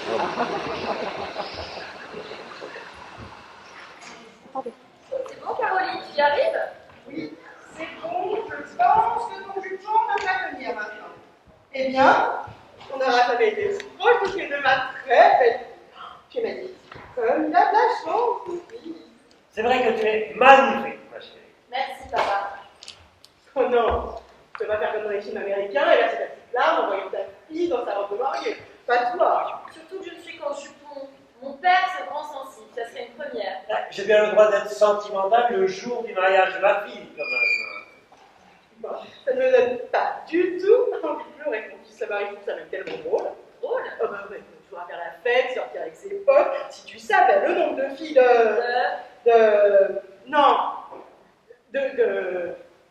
C'est bon, Caroline, tu y arrives? Oui, c'est bon, je pense que ton jupon devrait venir maintenant. Eh bien, on aura jamais été proches de de ma très belle fille. Tu m'as dit, comme il a de la chance, fille. C'est vrai que tu es magnifique, ma chérie. Merci, papa. Oh non, tu vas faire comme dans les films américains et là c'est ta petite larme en voyant ta fille dans sa robe de mariée. Pas toi. Surtout que je ne suis qu'en jupon. Mon père, c'est grand sensible. Ça serait une première. J'ai bien le droit d'être sentimental le jour du mariage de ma fille, quand même. Bon, ça ne me donne pas du tout envie de pleurer que mon fils se marie, je trouve ça même tellement drôle. Drôle. Oh bah ouais, tu vas faire la fête, sortir avec ses potes. Si tu savais le nombre de filles non.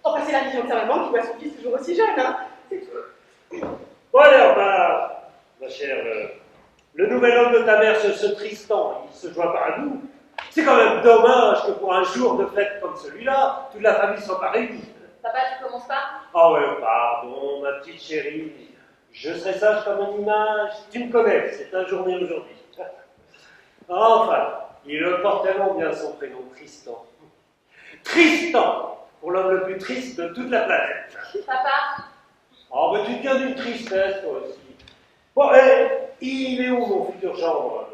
Enfin, c'est la vision de sa maman qui voit son fils toujours aussi jeune, hein. C'est tout. Bon alors, ma chère, le nouvel homme de ta mère, ce Tristan, il se joint pas à nous. C'est quand même dommage que pour un jour de fête comme celui-là, toute la famille soit pas réunie. Papa, tu commences pas? Ah ouais, pardon, ma petite chérie. Je serai sage comme une image. Tu me connais, c'est ta journée aujourd'hui. Enfin, il porte tellement bien son prénom, Tristan. Tristan, pour l'homme le plus triste de toute la planète. Papa? Oh, mais tu tiens d'une tristesse, toi aussi. Bon, il est où, mon futur gendre?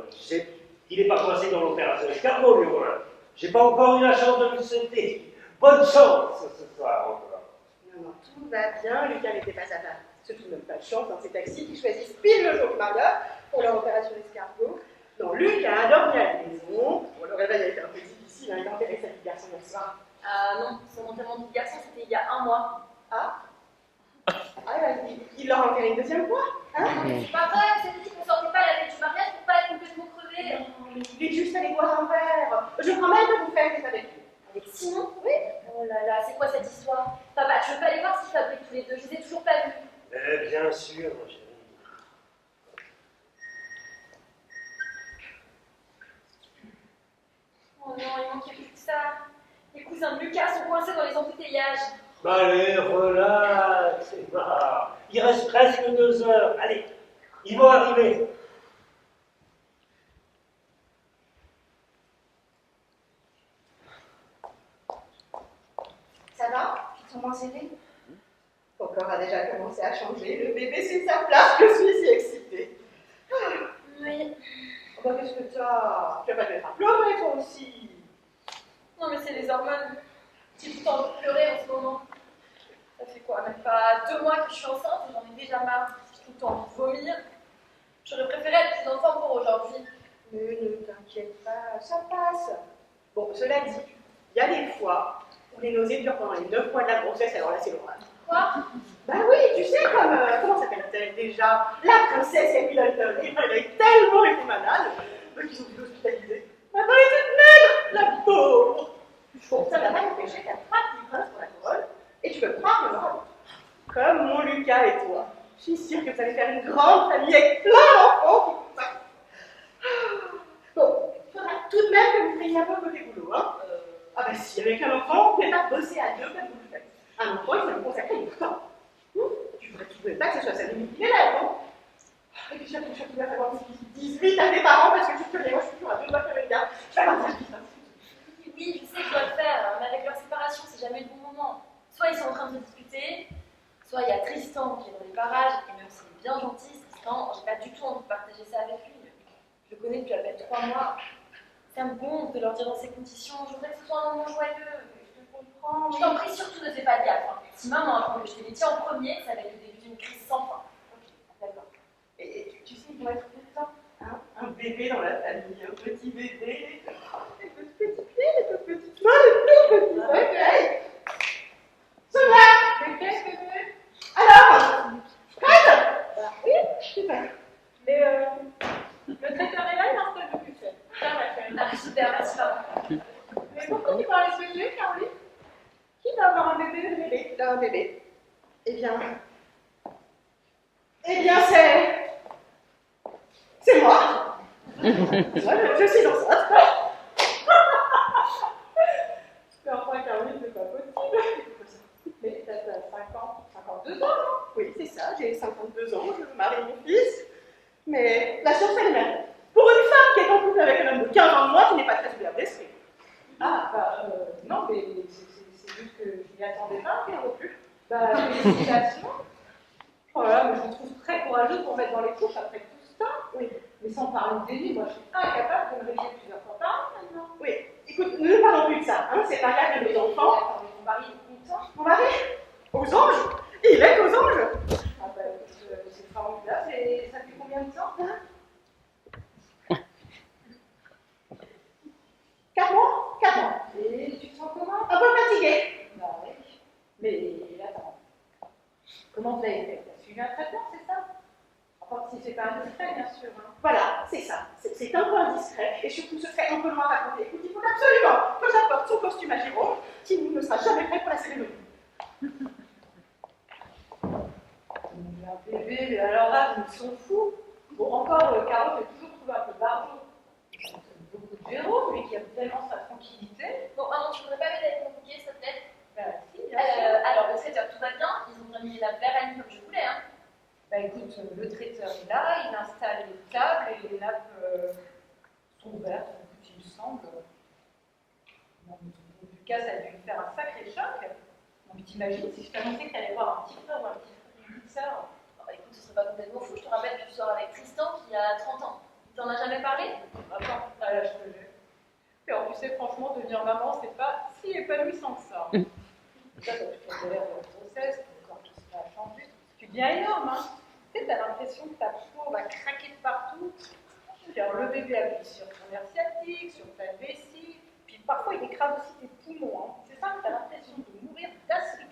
Il n'est pas coincé dans l'opération escargot, lui, Romain. J'ai pas encore eu la chance de lui souhaiter. Bonne chance ce soir, encore. Non, tout va bien, Lucas n'était pas à table. Surtout même pas de chance dans ces taxis qui choisissent pile le jour du mariage pour leur opération escargot. Non, Lucas a dormi à la maison. Bon, le réveil a été un peu difficile, hein, il a enterré sa petite garçon hier soir. Ah non, son enterrement de garçon, c'était il y a 1 mois. Ah, il l'aura enterré une deuxième fois, hein? C'est pas vrai, c'est dit qu'on sortait pas la veille du mariage pour pas être complètement crevé. Non, il est juste allé boire un verre. Je crois même que vous faites avec lui. Avec Simon? Oui. Oh là là, c'est quoi cette histoire? Papa, tu veux pas aller voir s'ils fabriquent tous les deux? Je les ai toujours pas vus. Bien sûr, ma chérie. Oh non, il manquait plus que ça. Les cousins de Lucas sont coincés dans les embouteillages. Bah allez, relax, c'est marrant. Il reste presque 2 heures. Allez, ils vont arriver. Ça va? Tu te sens moins serré? Ton corps a déjà commencé à changer. Le bébé, c'est sa place. Je suis si excitée. Oui. Oh, bah, qu'est-ce que t'as? Tu vas pas te mettre à pleurer, toi aussi. Non mais c'est les hormones. J'ai tout le temps envie de pleurer en ce moment. Ça fait quoi, même pas 2 mois que je suis enceinte et j'en ai déjà marre. J'ai tout le temps envie de vomir. J'aurais préféré être plus en forme pour aujourd'hui. Mais ne t'inquiète pas, ça passe. Bon, cela dit, il y a des fois où les nausées durent pendant les 9 mois de la grossesse, alors là, c'est l'orage. Quoi? Bah oui, tu sais, comme, comment s'appelle-t-elle déjà? La princesse Hamilton. Et elle a tellement été malade qu'ils ont dû l'hospitaliser. Maintenant, elle est toute maigre, la pauvre. Bon, ça va pas empêcher qu'elle frappe du prince pour la couronne, et tu peux croire que non. Comme mon Lucas et toi. Je suis sûre que vous allez faire une grande famille avec plein d'enfants qui font Bon, il faudra tout de même que vous preniez un peu côté boulot, hein. Ah bah si, avec un enfant, vous pouvez pas bosser à 2 comme vous le faites. Un enfant, il faut lui consacrer du temps. Tu voudrais pas que ce soit sa limite l'élève, non? Et puis surtout, il va falloir 18 à tes parents parce que tu connais, moi je suis toujours à 2 doigts faire une garde. Je vais partir vite. Oui, je sais que je dois le faire, mais avec leur séparation, c'est jamais le bon moment. Soit ils sont en train de se disputer, soit il y a Tristan qui est dans les parages, et même s'il est bien gentil, Tristan, j'ai pas du tout envie de partager ça avec lui. Je le connais depuis à peine 3 mois. Ça me gonfle de leur dire dans ces conditions, je voudrais que ce soit un moment joyeux. Je te comprends. Je t'en prie, surtout ne fais pas de gaffe. Hein. Si maman apprend que je te les tiens en premier, ça va être le début d'une crise sans fin. Ok, d'accord. Et tu sais, ils vont être contents. Hein, un bébé dans la famille, un petit bébé. Les toutes petites pieds, les toutes petites mains, les tout petits réveils. Sonia! Bébé? Alors? Prête? Bah oui, super. Mais le traiteur est là, il installe depuis fait. Ça va faire. Ah, super, merci maman. Mais pourquoi tu parles ce sujet, Caroline? Qui va avoir un bébé? Le bébé? Un bébé. Eh bien, c'est moi. Je suis enceinte. Mais enfin, Caroline, c'est pas possible. Mais t'as 52 ans, non? Oui, c'est ça, j'ai 52 ans, je marie mon fils. Mais la chose est la même. Pour une femme qui est en couple avec un homme de 15 ans de moins, qui n'est pas très ouvert d'esprit. Ah, non, mais c'est juste que je m'y attendais pas, rien non plus. Félicitations. Voilà, mais je vous trouve très courageuse pour mettre dans les couches après tout ce temps. Oui. Mais sans parler de délit, moi je suis incapable de me réveiller plusieurs fois par an maintenant. Oui. Écoute, ne parlons plus de ça, hein. C'est pas grave de mes enfants. Attendez, mon mari est content. Mon mari, aux anges. Il est aux anges. Ah c'est formidable. Et ça fait combien de temps 4 mois. 4 mois. Et tu te sens comment? Un peu fatiguée. Bah oui. Mais attends. Comment vous avez fait? T'as suivi un traitement, c'est ça? Enfin, si c'est pas indiscret, bien sûr. Hein. Voilà, c'est ça. C'est un peu indiscret et surtout ce serait un peu loin à raconter. Écoute, il faut absolument que j'apporte son costume à Jérôme, qui ne sera jamais prêt pour la cérémonie. Un bébé, mais alors là, ils sont fous. Bon, encore, Caro, j'ai toujours trouvé un peu barjot. Beaucoup de Jérôme, lui qui aime tellement sa tranquillité. Bon, maman, tu voudrais pas m'aider avec mon bouquet, s'il te plaît? Si, bien sûr. Alors, le traiteur, tout va bien. Ils ont bien mis la Véranie comme je voulais, hein. Écoute, le traiteur est là, il installe les tables et les nappes sont ouvertes, écoute, il me semble. Bon, en tout cas, ça a dû lui faire un sacré choc. Non, mais t'imagines si je t'annonçais que t'allais voir un petit frère ou une petite sœur? Écoute, ce serait pas complètement fou. Je te rappelle que tu sors avec Tristan qui a 30 ans. Il t'en a jamais parlé? Attends, là, je te jure. Et alors, tu sais, franchement, devenir maman, c'est pas si épanouissant que ça. Ça, quand tu as l'air de la grossesse, ton corps qui se met à changer, tu deviens énorme, hein. Tu sais, t'as l'impression que ta peau va craquer de partout. Puis alors, le bébé appuie sur ton nerf sciatique, sur ta vessie, puis parfois il écrase aussi tes poumons. Hein. C'est ça que t'as l'impression de mourir d'asphyxie.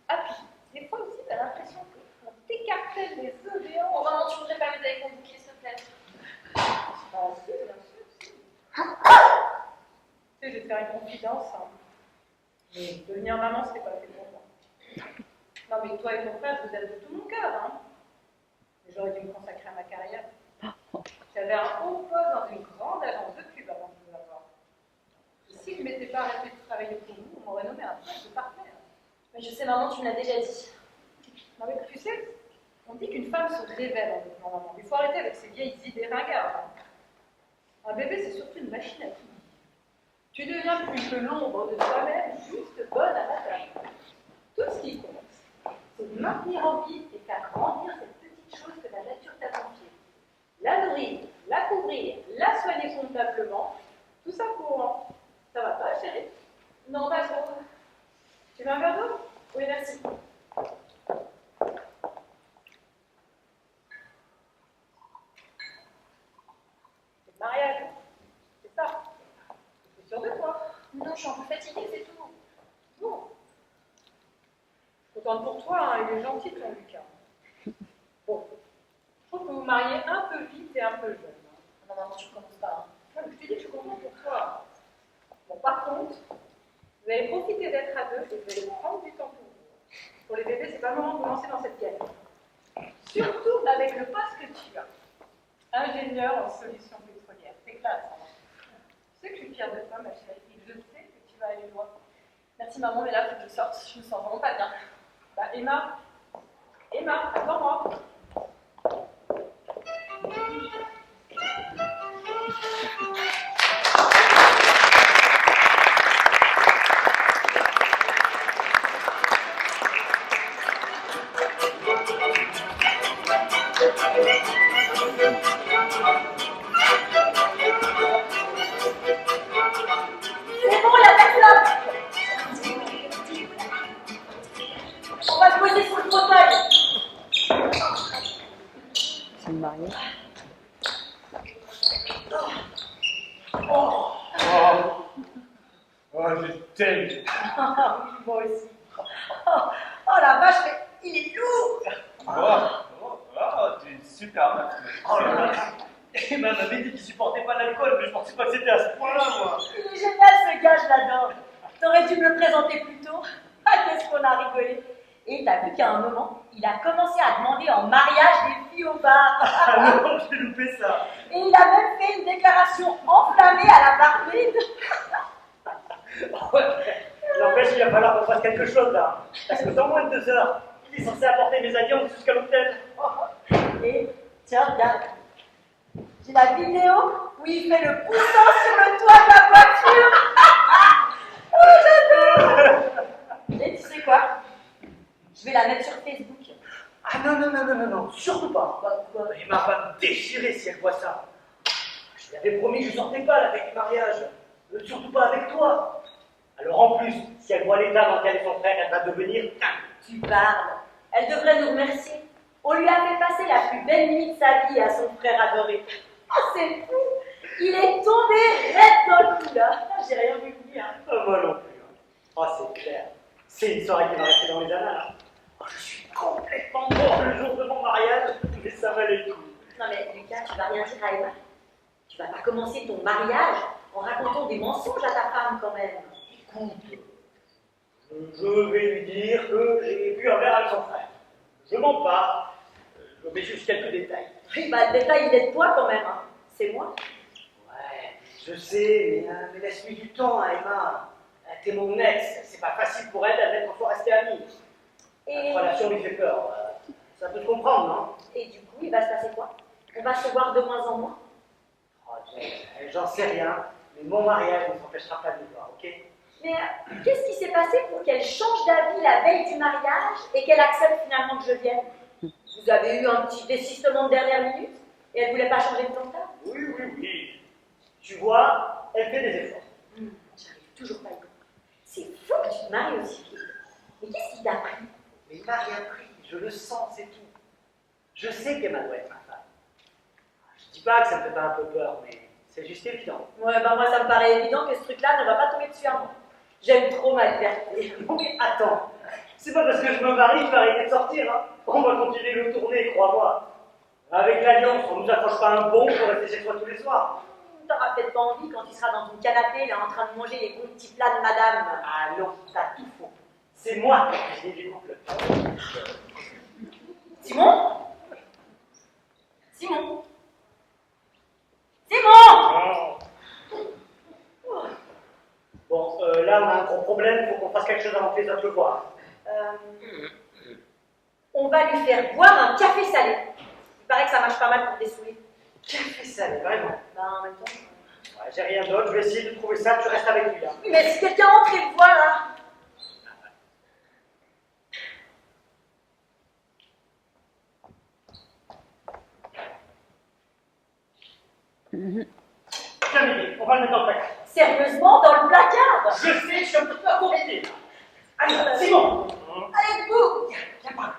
Ah, puis des fois aussi, t'as l'impression qu'on t'écartèle les œufs des Bon, hanches. maman, tu voudrais pas m'aider avec mon bouquet, s'il te plaît? Ah, si, bien sûr, si. Tu sais, je vais te faire une confidence. Hein. Mais devenir maman, c'était pas fait pour moi. Non, mais toi et ton frère, je vous aime de tout mon cœur, hein. Mais j'aurais dû me consacrer à ma carrière. J'avais un haut poste dans une grande agence de pub avant de vous avoir. Et si je ne m'étais pas arrêtée de travailler pour vous, on m'aurait nommé un poste de partenaire. Mais je sais, maman, tu me l'as déjà dit. Non, mais tu sais, on dit qu'une femme se révèle en devenant maman. Il faut arrêter avec ces vieilles idées ringardes. Hein. Un bébé, c'est surtout une machine à tout dire. Tu deviens plus que l'ombre de toi-même, juste bonne à madame. Tout ce qui compte, c'est de maintenir en vie et faire grandir cette petite chose que la nature t'a confiée. La nourrir, la couvrir, la soigner convenablement, tout ça courant. Ça va pas, chérie? Non, pas trop. Tu veux un verre d'eau? Oui, merci. C'est le mariage. C'est ça. Je suis sûre de toi. Non, je suis un peu fatiguée, c'est tout. Bon. Je suis contente pour toi, hein, il est gentil ton Lucas. Bon. Je trouve que vous mariez un peu vite et un peu jeune. Hein. Non, maman, tu recommences pas. Hein. Non, mais je te dis que je suis contente pour toi. Bon, par contre, vous allez profiter d'être à deux et vous allez prendre du temps pour vous. Pour les bébés, c'est pas le moment de vous lancer dans cette galère. Surtout avec le poste que tu as. Ingénieur en solutions pétrolières. C'est classe. Hein. Tu sais que je suis fière de toi, ma chérie, et je sais que tu vas aller loin. Merci, maman, mais là, faut que je sorte. Je me sens vraiment pas bien. Bah, Emma, attends-moi. C'est bon, il y a personne. On va se poser sur le fauteuil. C'est une mariée. Oh, je t'aime. Moi aussi. Oh la vache, mais il est lourd! Tu es une super meuf. Oh là là. Et ma m'avait dit qu'il supportait pas l'alcool, mais je pensais pas que c'était à ce point-là, moi. Il est génial ce gars, je l'adore. T'aurais dû me le présenter plus tôt. Ah, qu'est-ce qu'on a rigolé. Et t'as vu qu'à un moment, il a commencé à demander en mariage des filles au bar. Ah non, j'ai loupé ça. Et il a même fait une déclaration enflammée à la barmaid. N'empêche, il va falloir qu'on fasse quelque chose là. Parce que dans moins de 2 heures, il est censé apporter mes avions jusqu'à l'hôtel. Et Tiens, regarde. J'ai la vidéo où il fait le poussant sur le toit de la voiture. Oh, j'adore. Et tu sais quoi? Je vais la mettre sur Facebook. Ah non, surtout pas. Il m'a pas déchiré si elle voit ça. Je lui avais promis que je sortais pas la veille du mariage. Surtout pas avec toi. Alors en plus, si elle voit l'état dans lequel est son frère, elle va devenir... Tu parles. Elle devrait nous remercier. On lui a fait passer la plus belle nuit de sa vie à son frère adoré. Oh, c'est fou. Il est tombé raide dans le cou, là. J'ai rien vu venir. Moi non plus. Oh, c'est clair. C'est une soirée qui va rester dans les annales. Oh, je suis complètement mort le jour de mon mariage, mais ça valait le coup. Non mais Lucas, tu vas rien dire à Emma. Tu vas pas commencer ton mariage en racontant des mensonges à ta femme quand même. Écoute, je vais lui dire que j'ai bu un verre avec son frère. Je mens pas. Je mets juste quelques détails. Oui, bah le détail il est de toi quand même, hein. C'est moi. Ouais, je sais, mais laisse-lui du temps, hein, Emma. T'es mon ex, c'est pas facile pour elle d'admettre qu'on soit restés amis. Et... La relation lui fait peur. Ça peut te comprendre, non? Et du coup, il va se passer quoi? On va se voir de moins en moins. Oh, j'en sais rien, mais mon mariage ne s'empêchera pas de nous voir, ok? Mais qu'est-ce qui s'est passé pour qu'elle change d'avis la veille du mariage et qu'elle accepte finalement que je vienne? Vous avez eu un petit désistement de dernière minute et elle voulait pas changer de temps. Oui. Tu vois, elle fait des efforts. J'arrive toujours pas à y comprendre. C'est fou que tu te maries aussi vite. Mais qu'est-ce qui t'a pris? Mais il m'a rien pris, je le sens, c'est tout. Je sais qu'Emma doit être ma femme. Je dis pas que ça me fait pas un peu peur, mais c'est juste évident. Ouais, bah moi ça me paraît évident que ce truc-là ne va pas tomber dessus à moi. J'aime trop ma liberté. Non mais attends, c'est pas parce que je me marie que je vais arrêter de sortir, hein. On va continuer de tourner, crois-moi. Avec l'alliance, on nous accroche pas un bon pour rester chez toi tous les soirs. T'auras peut-être pas envie quand tu seras dans ton canapé là en train de manger les bons petits plats de madame. Ah non, t'as tout faux. C'est moi qui ai du couple. Simon? Simon? Simon? Bon, là on a un gros problème, il faut qu'on fasse quelque chose avant que les autres le voient. On va lui faire boire un café salé. Il paraît que ça marche pas mal pour dessouler. Café salé, vraiment. Ben en même temps. Ouais, j'ai rien d'autre, je vais essayer de trouver ça, tu restes avec lui là. Oui, mais si quelqu'un entre et le voit là. Tiens, Mimi, on va le mettre dans le placard. Sérieusement, dans le placard. Je sais, je suis un peu compliqué. Allez, Simon. Allez, debout. Viens par là.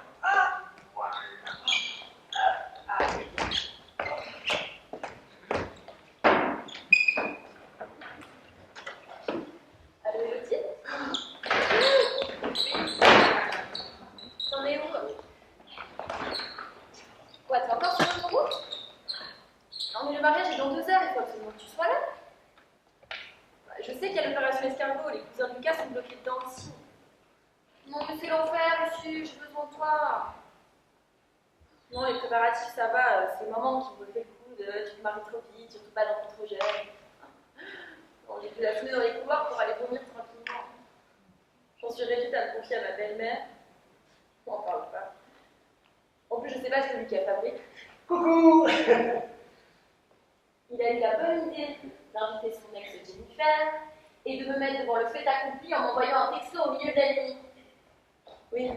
Allô, Elodie? T'en es où? Quoi, t'es encore sur l'autoroute? Non, mais le mariage est dans 2 heures, il faut absolument que tu sois là. Je sais qu'il y a l'opération escargot, les cousins de Lucas sont bloqués dedans aussi. Non, mais c'est l'enfer, monsieur, j'ai besoin de toi. Non, les préparatifs, ça va, c'est maman qui me fait le coup de tu te maries trop vite, surtout pas d'enfant trop jeune. Bon, j'ai dû la fouler dans les couloirs pour aller vomir tranquillement. J'en suis réduite à me confier à ma belle-mère. On en parle pas. En plus, je sais pas ce que Lucas fabrique. Coucou. Il a eu la bonne idée d'inviter son ex Jennifer et de me mettre devant le fait accompli en m'envoyant un texto au milieu de la nuit. Oui.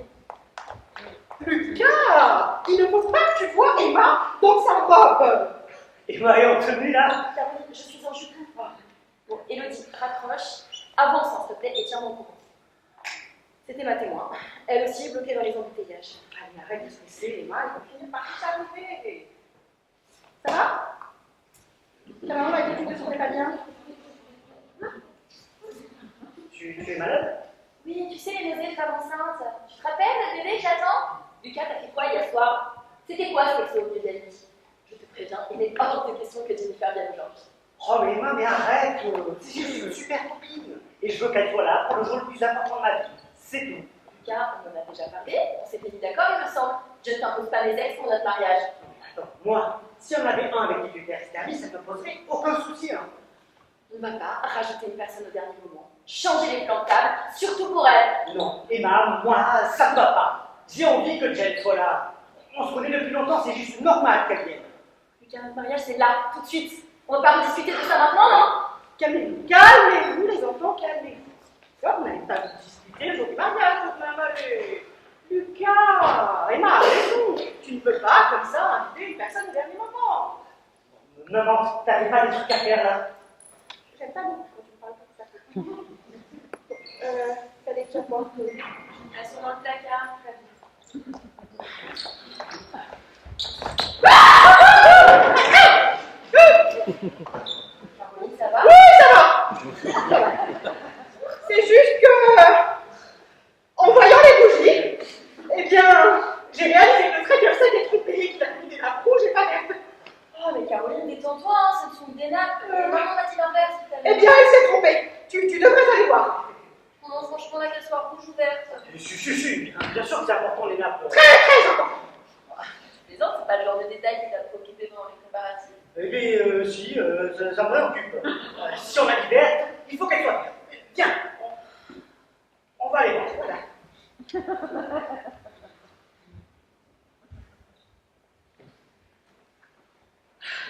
Lucas, il ne faut pas que tu vois Emma dans sa robe. Emma est en tenue là. Caroline, je suis en jupe. Bon, Elodie, raccroche, avance s'il te plaît et tiens-moi au courant. C'était ma témoin. Elle aussi est bloquée dans les embouteillages. Allez, arrête de se laisser, Emma, il va finir par s'arriver. Ça va? Ta maman m'a dit que tu te sentais pas bien. Tu es malade? Oui, tu sais, les nausées de femme enceinte. Tu te rappelles, le bébé que j'attends? Lucas, t'as fait quoi hier soir? C'était quoi ce texto au milieu de la nuit? Je te préviens, il n'est hors de question que Jennifer vienne aujourd'hui. Oh mais Emma, mais arrête. C'est juste une super copine. Et je veux qu'elle soit là pour le jour le plus important de ma vie. C'est tout. Lucas, on en a déjà parlé, on s'était mis d'accord, il me semble. Je ne t'impose pas mes ex pour notre mariage. Attends, moi, si on avait un avec qui tu étais resté ami, ça ne me poserait aucun souci. Hein. On ne va pas rajouter une personne au dernier moment. Changer les plans de table, surtout pour elle. Non, Emma, moi, ça ne va pas. J'ai envie que Jen soit là. On se connaît depuis longtemps, c'est juste normal qu'elle vienne. Lucas, le mariage, c'est là, tout de suite. On va pas discuter de ça maintenant, non? Calmez-vous, calmez-vous, les enfants, calmez-vous. Ça, vous n'allez pas vous discuter le jour du mariage, votre maman. Lucas, Emma a raison. Tu ne peux pas, comme ça, inviter une personne au dernier moment. Maman, t'avais pas des trucs à faire là? J'aime pas beaucoup quand tu me parles comme ça. T'as des trucs quoi? Elles sont dans le placard, Flavie. Caroline, ça va? Oui, ça va. C'est juste que, en voyant les bougies, eh bien, j'ai réalisé que le traiteur s'était trompé, qu'il a mis des nappes rouges et pas vertes. Oh, mais Caroline, détends-toi, hein, ce sont des nappes. Maman m'a dit l'inverse tout à l'heure. Eh bien, elle s'est trompée. Tu devrais aller voir. Non, franchement, là, qu'elle soit rouge ou verte. Si, bien sûr que c'est important les nappes. Très, très important. Tu plaisantes, c'est pas le genre de détail qui t'a préoccupé pendant les préparatifs. Eh bien, si, ça me préoccupe. Si on la libère, il faut qu'elle soit verte. Tiens, on va aller voir. Voilà.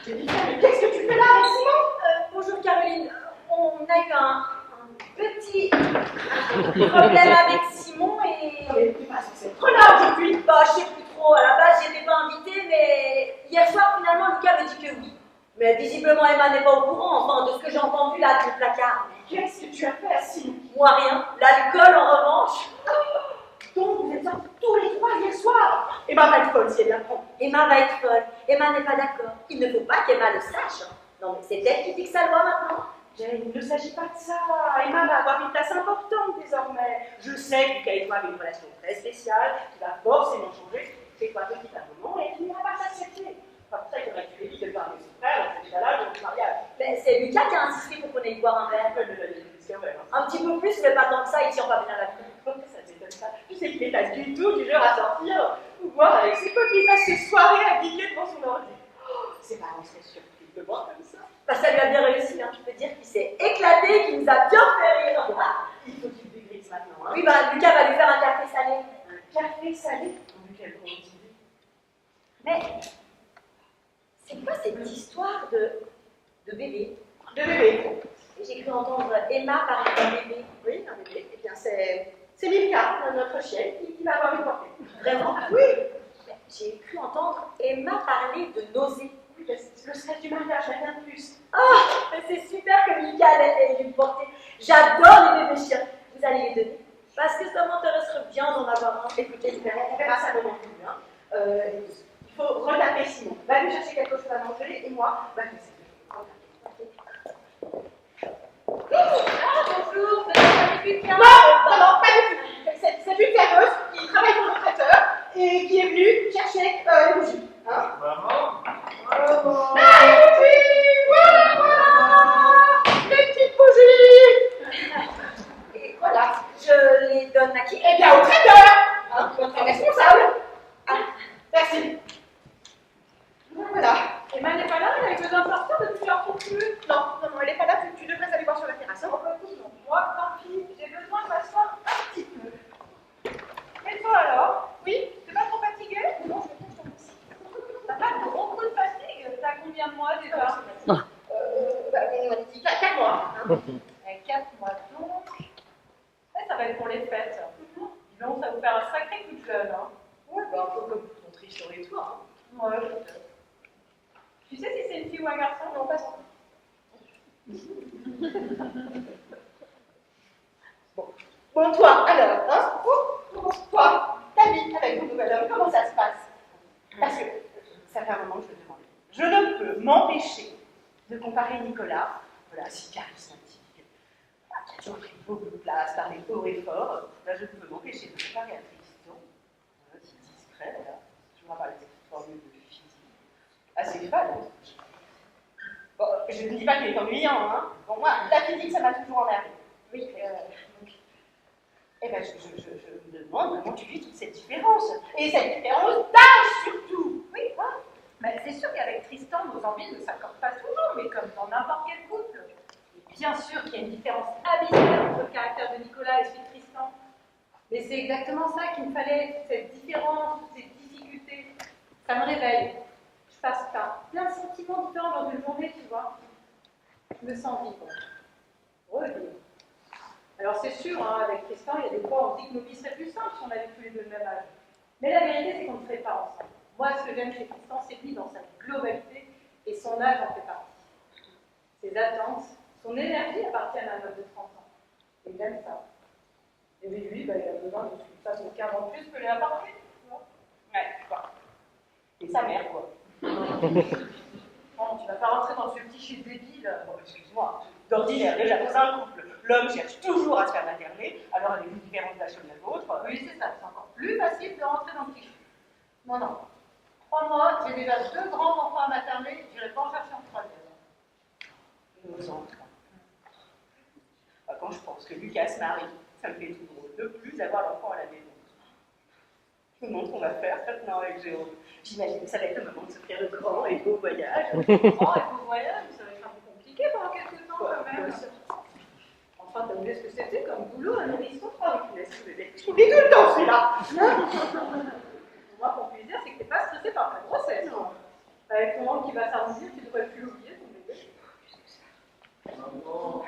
J'ai dit, mais qu'est-ce que tu fais là avec Simon? Bonjour Caroline, on a eu un petit problème avec Simon et... Mais tu passes cette renard aujourd'hui. Bah, je sais plus trop, à la base j'étais pas invitée, mais hier soir finalement Lucas me dit que oui. Mais visiblement Emma n'est pas au courant, enfin de ce que j'ai entendu là dans le placard. Qu'est-ce que tu as fait à Simon? Moi rien, l'alcool en revanche. Donc, vous êtes sortis tous les trois hier soir. Emma va être folle si elle l'apprend. Emma va être folle, Emma n'est pas d'accord. Il ne faut pas qu'Emma le sache. Non mais c'est elle qui fixe sa loi maintenant. Jane, il ne s'agit pas de ça. Emma va avoir une place importante désormais. Je sais que Lucas et toi avez une relation très spéciale, qui va forcément changer. Fais-toi petit à moment et tu n'iras pas s'accepter. C'est pour ça qu'il aurait dû éviter de parler de son frère dans cet état-là de notre mariage. Mais c'est Lucas qui a insisté pour qu'on aille boire un verre. Un petit peu plus, mais pas tant que ça, il tient pas bien la vie. Ça m'étonne pas. Tu sais qu'il n'est pas du tout du genre à sortir ou boire avec ses copines à ses soirées habillées devant son ordi. Oh, ses parents seraient surpris de le voir comme ça. Bah, ça lui a bien réussi, hein. Je peux dire qu'il s'est éclaté et qu'il nous a bien fait rire. Il faut qu'il dégrise maintenant. Hein. Oui, bah Lucas va lui faire un café salé. Un café salé. Quelle drôle d'idée. Mais c'est quoi cette histoire de bébé? De bébé. J'ai cru entendre Emma parler d'un bébé. Oui, un bébé. Eh bien, c'est Milka, notre chienne, qui va avoir une portée. Vraiment? Oui. Mais j'ai cru entendre Emma parler de nausées. Oui, le stress du mariage, rien de plus. Ah, mais c'est super que Milka ait une portée. J'adore les bébés chiens. Vous allez les donner? Parce que ça m'intéresserait bien d'en avoir un. Écoutez, on verra ça moment plus bien. Il faut retaper Simon. Va lui chercher quelque chose à manger et moi, va lui essayer de Ah, bonjour, vous avez Lucas. Non, pas du tout. C'est une serveuse qui travaille pour le traiteur et qui est venue chercher les bougies. Hein? Maman? Ah, les bougies! Voilà! Les petites bougies! Et voilà, je les donne à qui? Eh bien, au traiteur! Hein, votre responsable. Ah, merci. Voilà. Emma n'est pas là, elle avait besoin de sortir depuis leur plus. Non, elle n'est pas là, tu devrais aller voir sur la terrasse. Hein? Moi, tant pis, j'ai besoin de m'asseoir un petit peu. Et toi alors? Oui? T'es pas trop fatiguée? Non, je pense que t'as pas de gros coup de fatigue? T'as combien de mois déjà? On a dit 4 mois. Hein? 4 mois donc. Ouais, ça va être pour les fêtes. Dis donc, ça va vous faire un sacré coup de jeune, hein? Ouais, bah, un peu comme ton tricheur et toi. Hein? Ouais, peut-être. Tu sais si c'est une fille ou un garçon? Non, pas ça. Bon, toi, alors, hein? Toi, ta vie avec ton nouvel homme, comment ça se passe? Parce que ça fait un moment que je te demande. Je ne peux m'empêcher de comparer Nicolas, voilà, si charismatique, qui a toujours pris beaucoup de place, parlé haut et fort. Là, je ne peux m'empêcher de comparer à Tristan, si discret, voilà. Je vois pas les formules de physique. Assez fan. Bon, je ne dis pas qu'il est ennuyant, hein. Bon, moi, la physique, ça m'a toujours emmerdé. Oui, eh bien, je me demande comment tu vis toute cette différence. Et cette différence d'âge, surtout. Oui, hein? Mais c'est sûr qu'avec Tristan, nos envies ne s'accordent pas toujours, mais comme dans n'importe quel couple. Et bien sûr qu'il y a une différence abyssale entre le caractère de Nicolas et celui de Tristan. Mais c'est exactement ça qu'il me fallait, cette différence, cette difficulté. Ça me réveille. Je passe par plein de sentiments. complètement différent dans une journée, tu vois. Je me sens vivre. Revivre. Alors c'est sûr, hein, avec Tristan, il y a des fois on dit que nos vies seraient plus simples si on avait tous les deux le même âge. Mais la vérité, c'est qu'on ne ferait pas ensemble. Moi, ce que j'aime chez Tristan, c'est lui dans sa globalité, et son âge en fait partie. Ses attentes, son énergie appartiennent à un homme de 30 ans. Et j'aime ça. Et lui, bah, il a besoin de ce qu'il fasse 15 ans de plus que les apporter, tu vois. Ouais, quoi. Et sa mère, quoi. Bon, tu vas pas rentrer dans ce cliché débile. Bon, excuse-moi. D'ordinaire, déjà dans un couple, l'homme cherche toujours à se faire materner, alors avec une différence d'âge comme la vôtre. Oui, c'est ça, c'est encore plus facile de rentrer dans le cliché. Non, non. Crois-moi, j'ai déjà 2 grands enfants à materner, je n'irai pas en chercher un troisième. Nos enfants. Quand je pense que Lucas se marie, ça me fait tout drôle de plus d'avoir l'enfant à la maison. Je me demande ce qu'on va faire maintenant avec Jérôme. J'imagine que ça va être le moment de se faire le grand et beau voyage. Grand et beau voyage, ça va être un peu compliqué pendant quelques temps quand même. Enfin, t'as oublié ce que c'était comme boulot à nourrisson, toi, avec une bébé. Je oublie tout le temps celui-là. Moi, pour plaisir, c'est que t'es pas stressée par ta grossesse. Non. Avec ton ventre qui va s'arrondir, tu devrais plus l'oublier, ton bébé. Maman.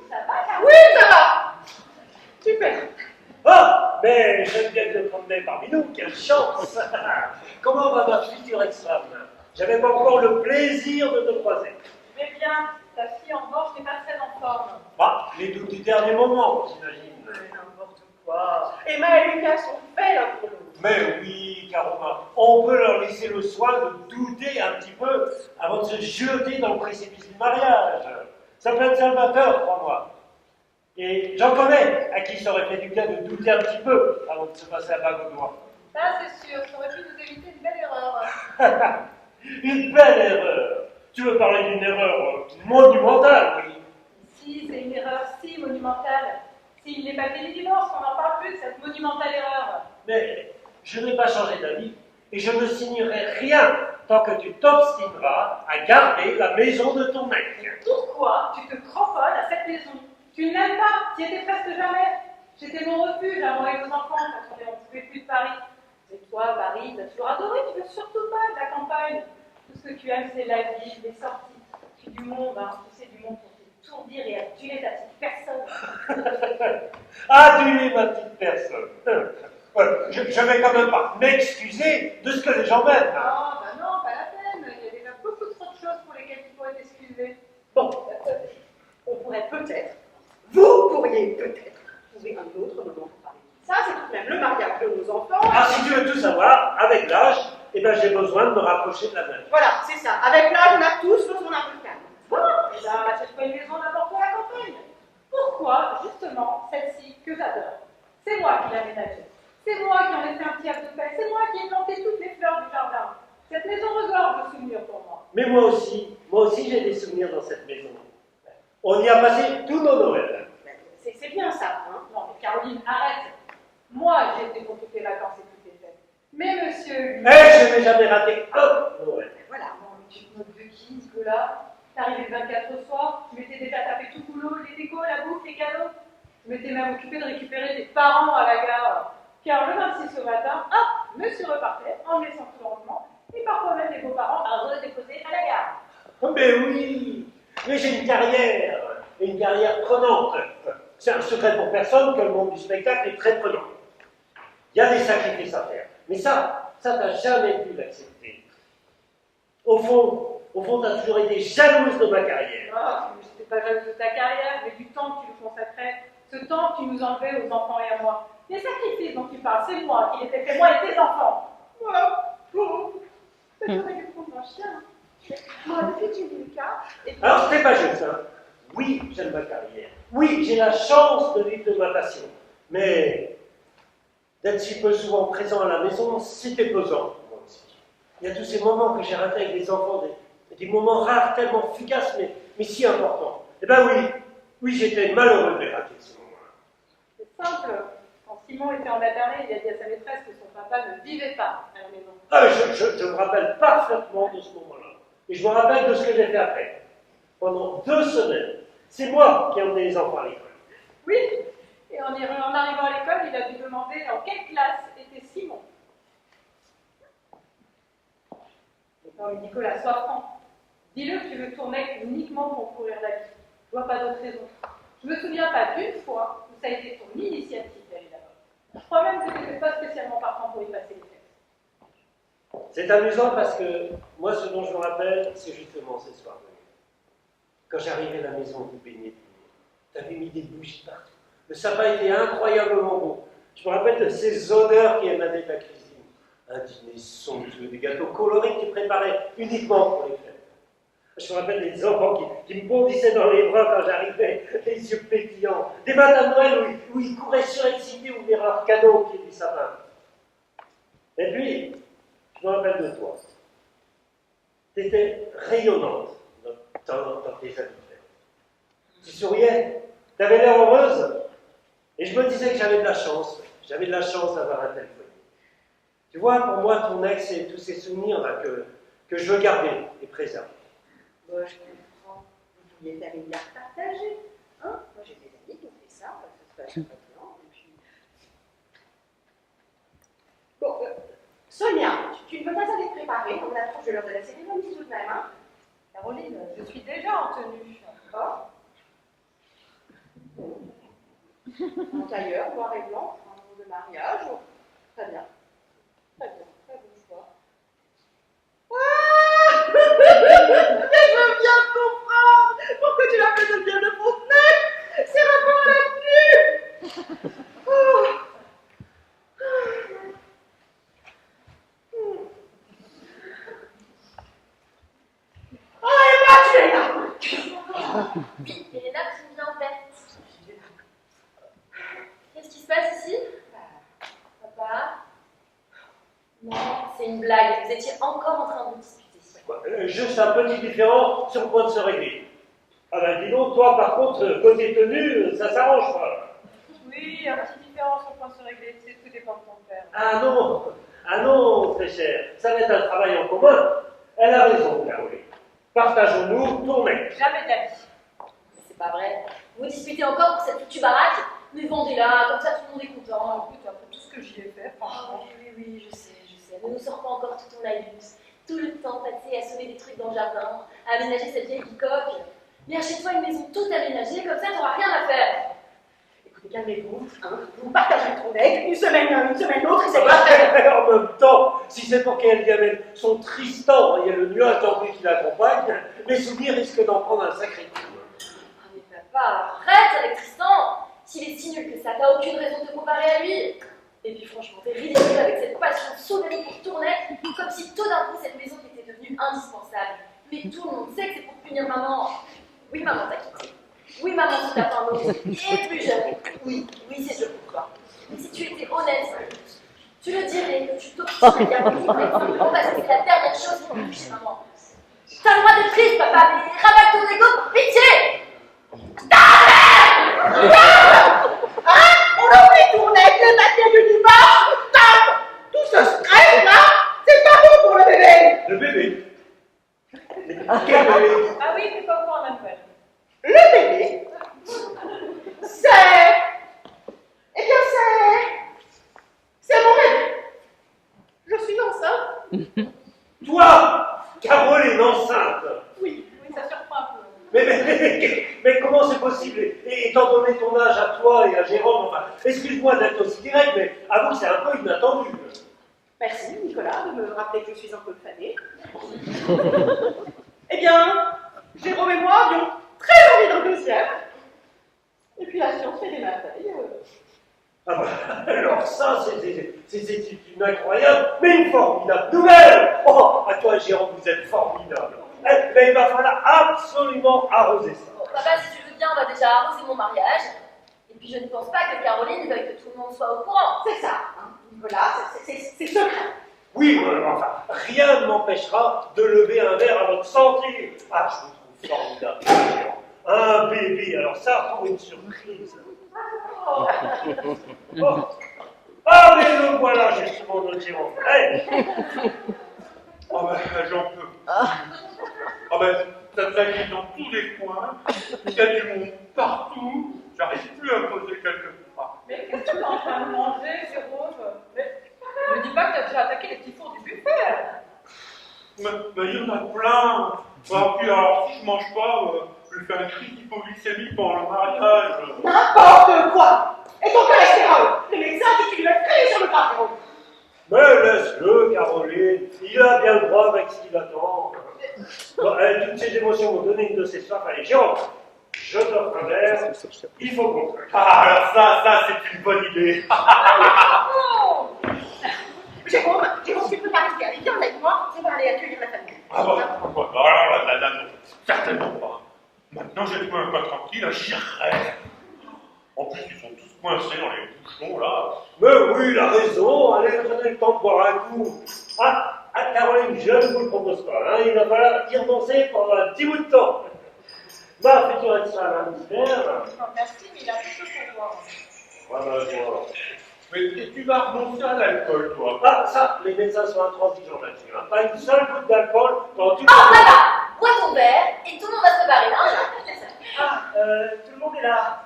Ça va, Carole? Oui, ça va. Super. Ah, mais j'aime bien te promener parmi nous, quelle chance! Comment va ma future ex-femme? J'avais pas encore le plaisir de te croiser. Mais bien, ta fille en gorge n'est pas très en forme. Ah, les doutes du dernier moment, j'imagine. N'importe quoi. Emma et Lucas sont faits l'un pour l'autre. Mais oui, Caroma, on peut leur laisser le soin de douter un petit peu avant de se jeter dans le précipice du mariage. Ça peut être salvateur, crois-moi. Et j'en connais à qui ça aurait fait du bien de douter un petit peu avant de se passer la bague au doigt. Ça, c'est sûr, ça aurait pu nous éviter une belle erreur. Une belle erreur. Tu veux parler d'une erreur monumentale, oui. Si, c'est une erreur si monumentale. S'il n'est pas fait du divorce, on n'en parle plus de cette monumentale erreur. Mais je n'ai pas changé d'avis et je ne signerai rien tant que tu t'obstineras à garder la maison de ton mec. Pourquoi tu te cramponnes à cette maison? Tu ne l'aimes pas, tu y étais presque jamais. J'étais mon refuge à moi et nos enfants quand on ne pouvait plus de Paris. Et toi, Paris, tu as toujours adoré, tu veux surtout pas de la campagne. Tout ce que tu aimes, c'est la vie, les sorties. Tu du monde, hein, tu sais, du monde pour t'étourdir et adjuler ta petite personne. Aduler ma petite personne. Je vais quand même pas m'excuser de ce que les gens m'aiment. Ah, bah non, pas la peine. Il y a déjà beaucoup trop de choses pour lesquelles tu pourrais t'excuser. Bon, on pourrait peut-être, vous pourriez peut-être trouver un autre moment pour parler. Ça, c'est tout de même le mariage de nos enfants. Ah, si tu veux tout savoir, avec l'âge, eh ben, j'ai besoin de me rapprocher de la mer. Voilà, c'est ça. Avec l'âge, on a tous besoin d'un peu de calme. Bon, et là, achète-toi une maison n'importe où à la campagne. Pourquoi, justement, celle-ci que j'adore? C'est moi qui l'ai aménagée. C'est moi qui en ai fait un petit havre de paix. C'est moi qui ai planté toutes les fleurs du jardin. Cette maison regorge de souvenirs pour moi. Mais moi aussi j'ai des souvenirs dans cette maison. On y a passé tous nos Noëls. C'est bien ça, hein. Non, mais Caroline, arrête. Moi, j'ai été pour toutes les vacances et toutes les fêtes. Mais monsieur, lui... Je n'ai jamais raté un Noël. Voilà, bon, mais tu te moques de qui, Nicolas? T'arrivais le 24 au soir, tu m'étais déjà tapé tout boulot, les décos, la bouffe, les cadeaux. Je m'étais même occupée de récupérer tes parents à la gare. Car le 26 au matin, hop, monsieur repartait, en laissant tout le rangement, et parfois même les beaux-parents à redéposer à la gare. Oh, mais oui, mais j'ai une carrière, et une carrière prenante. C'est un secret pour personne que le monde du spectacle est très prenant. Il y a des sacrifices à faire, mais ça t'as jamais pu l'accepter. Au fond, t'as toujours été jalouse de ma carrière. Ah, je n'étais pas jalouse de ta carrière, mais du temps que tu lui consacrais, ce temps que tu nous enlevais aux enfants et à moi. Les sacrifices dont tu parles, c'est moi qui les ai fait, moi et tes enfants. Voilà. Bon. J'aurais dû prendre un chien. Moi, depuis que j'ai vu Lucas, et puis... Alors, c'est pas juste, hein. Oui, j'aime ma carrière. Oui, j'ai la chance de vivre de ma passion. Mais d'être si peu souvent présent à la maison, c'était pesant, moi aussi. Il y a tous ces moments que j'ai ratés avec les enfants, des moments rares, tellement fugaces, mais si importants. Eh ben oui, j'étais malheureux de les rater, ces moments-là. C'est simple. Quand Simon était en maternelle, il a dit à sa maîtresse que son papa ne vivait pas à la maison. Ah, je me rappelle parfaitement de ce moment-là. Et je me rappelle de ce que j'ai fait après. Pendant 2 semaines, c'est moi qui ai emmené les enfants à l'école. Oui, et en arrivant à l'école, il a dû demander en quelle classe était Simon. Non, mais Nicolas, sois franc. Dis-le que tu veux tourner uniquement pour courir la vie. Je vois pas d'autre raison. Je me souviens pas d'une fois où ça a été ton initiative d'aller là-bas. Je crois même que tu n'étais pas spécialement partant pour y passer les fêtes. C'est amusant parce que moi, ce dont je me rappelle, c'est justement ce soir. Quand j'arrivais à la maison, tu baignais de lumière. Tu avais mis des bougies partout. Le sapin était incroyablement beau. Je me rappelle de ces odeurs qui émanaient de la cuisine. Un dîner somptueux, des gâteaux colorés qui préparaient uniquement pour les fêtes. Je me rappelle des enfants qui me bondissaient dans les bras quand j'arrivais, les yeux pétillants. Des matins de Noël où ils couraient surexcités ouvrir leurs cadeaux au pied du sapin. Et puis, je me rappelle de toi. Tu étais rayonnante dans tes habitudes. Tu souriais, tu avais l'air heureuse. Et je me disais que j'avais de la chance. J'avais de la chance d'avoir un tel foyer. Tu vois, pour moi, ton ex et tous ces souvenirs-là que je veux garder et préserver. Moi, je comprends. Vous pouviez faire une garde partagée. Hein? Moi, j'ai des amis qui ont fait ça. Ça se passe maintenant. Et puis... Bon, Sonia, tu ne peux pas aller te préparer. On approche de l'heure de la cérémonie tout de même. Hein? Caroline, je suis déjà en tenue. Oh. Bon. En tailleur, noir et blanc, un jour de mariage. Très bien. Très bien. Très bon choix. Ah mais je veux bien comprendre pourquoi tu l'appelles Geneviève de Fontenay. C'est rapport à la tenue. Oh. Oh, Emma, tu es là. Oui, et les nappes sont bien faites. Qu'est-ce qui se passe ici? Papa? Non, c'est une blague. Vous étiez encore en train de vous disputer. Juste un petit différent sur le point de se régler. Ah ben dis donc, toi par contre, côté tenue, ça s'arrange pas. Oui, un petit différent sur le point de se régler, c'est tout dépend de ton père. Ah non, très cher, ça va être un travail en commun. Elle a raison, Caroline. Partageons-nous, tournez. Jamais de la vie. Mais c'est pas vrai. Vous disputez encore pour cette foutue baraque? Mais vendez-la, comme ça tout le monde est content. Écoute, après tout ce que j'y ai fait, Oh, franchement. oui, je sais. Ne nous sors pas encore tout ton laïus. Tout le temps passé à semer des trucs dans le jardin, à aménager cette vieille bicoque. Mais achète-toi une maison toute aménagée, comme ça t'auras rien à faire. Écoutez, calmez-vous. Hein. Vous partagez ton mec, une semaine l'un, une semaine l'autre, et c'est pas En même temps, si c'est pour qu'elle vienne son Tristan, il y a le nuage d'ennui qui l'accompagne, les souvenirs risquent d'en prendre un sacré coup. Ah, mais papa, arrête avec Tristan. S'il est si nul que ça, t'as aucune raison de te comparer à lui. Et puis franchement, t'es ridicule avec cette passion soudaine pour tourner, comme si tout d'un coup cette maison était devenue indispensable. Mais tout le monde sait que c'est pour punir maman. Oui, maman t'a quitté. Oui, maman se tape un autre. Et plus jamais. Oui, c'est sûr pour toi. Mais si tu étais honnête, tu le dirais que tu t'obstines à simplement parce que c'est la dernière chose qui me touche chez maman. T'as le droit d'être triste, papa, mais rabatte ton ego pour pitié. On oublie ton nez, le papier du dimanche, tape. Tout ce stress là, c'est pas bon pour le bébé. Le bébé. Quel bébé? Ah oui, c'est pas au courant, Manuel. Le bébé, c'est mon bébé. Je suis enceinte. Toi, Caroline enceinte. Oui. Oui, ça surprend un peu. Mais comment c'est possible? Et étant donné ton âge à toi et à Jérôme, enfin, excuse-moi d'être aussi direct, mais avoue que c'est un peu inattendu. Merci Nicolas de me rappeler que je suis un peu fanée. Eh bien, Jérôme et moi avions très envie d'un deuxième. Et puis la science fait des merveilles. Ah bah, alors ça, c'est une incroyable, mais une formidable nouvelle. Oh, à toi, Jérôme, vous êtes formidable. Mais il va falloir absolument arroser ça. Bon, papa, si tu veux bien, on va déjà arroser mon mariage. Et puis je ne pense pas que Caroline veuille que tout le monde soit au courant. C'est ça, hein. Nicolas, c'est secret. Oui, enfin, rien ne m'empêchera de lever un verre à votre santé. Ah, je vous trouve formidable, Jérôme. Un bébé, alors ça, pour une surprise. Oh. Ah, mais le voilà, justement, notre Jérôme. Hey. Oh ben, j'en peux. Oh ben, ça traîne dans tous les coins, il y a du monde partout, j'arrive plus à poser quelques phrases. Mais qu'est-ce que tu es en train de manger, Jérôme? Mais ne dis pas que tu as déjà attaqué les petits fours du buffet. Mais il y en a plein. Ah, puis alors, si je mange pas, je fais un cri d'hypoglycémie pendant le mariage. N'importe quoi. Et ton cholestérol, le médecin dit qu'il va te coller sur le bras, Jérôme. Mais laisse-le, Caroline. Il a bien le droit avec ce qu'il attend. Bon, toutes ces émotions m'ont donné une de ces soifs. Allez, Jérôme, je t'offre un verre. Il faut qu'on traite. Ah, alors ça, c'est une bonne idée. Jérôme, tu peux pas rester. Allez, viens avec moi, on va aller accueillir la famille. Ah bon, alors là, non, certainement pas. Maintenant, j'ai trouvé un pas tranquille, j'irai. En plus, ils sont tous coincés dans les bouchons, là. Mais oui, il a raison. Allez, prenez le temps de boire un coup. Caroline, je ne vous le propose pas. Hein. Il va falloir y renoncer pendant un petit bout de temps. Ma future ex-femme, Merci, mais il a tout ce pouvoir. voilà. Mais tu vas renoncer à l'alcool, toi. Ah, ça, les médecins sont intransigeants là-dessus. Hein. Pas une seule goutte d'alcool dans toute Oh, voilà. Bois ton verre et tout le monde va se barrer. Tout le monde est là.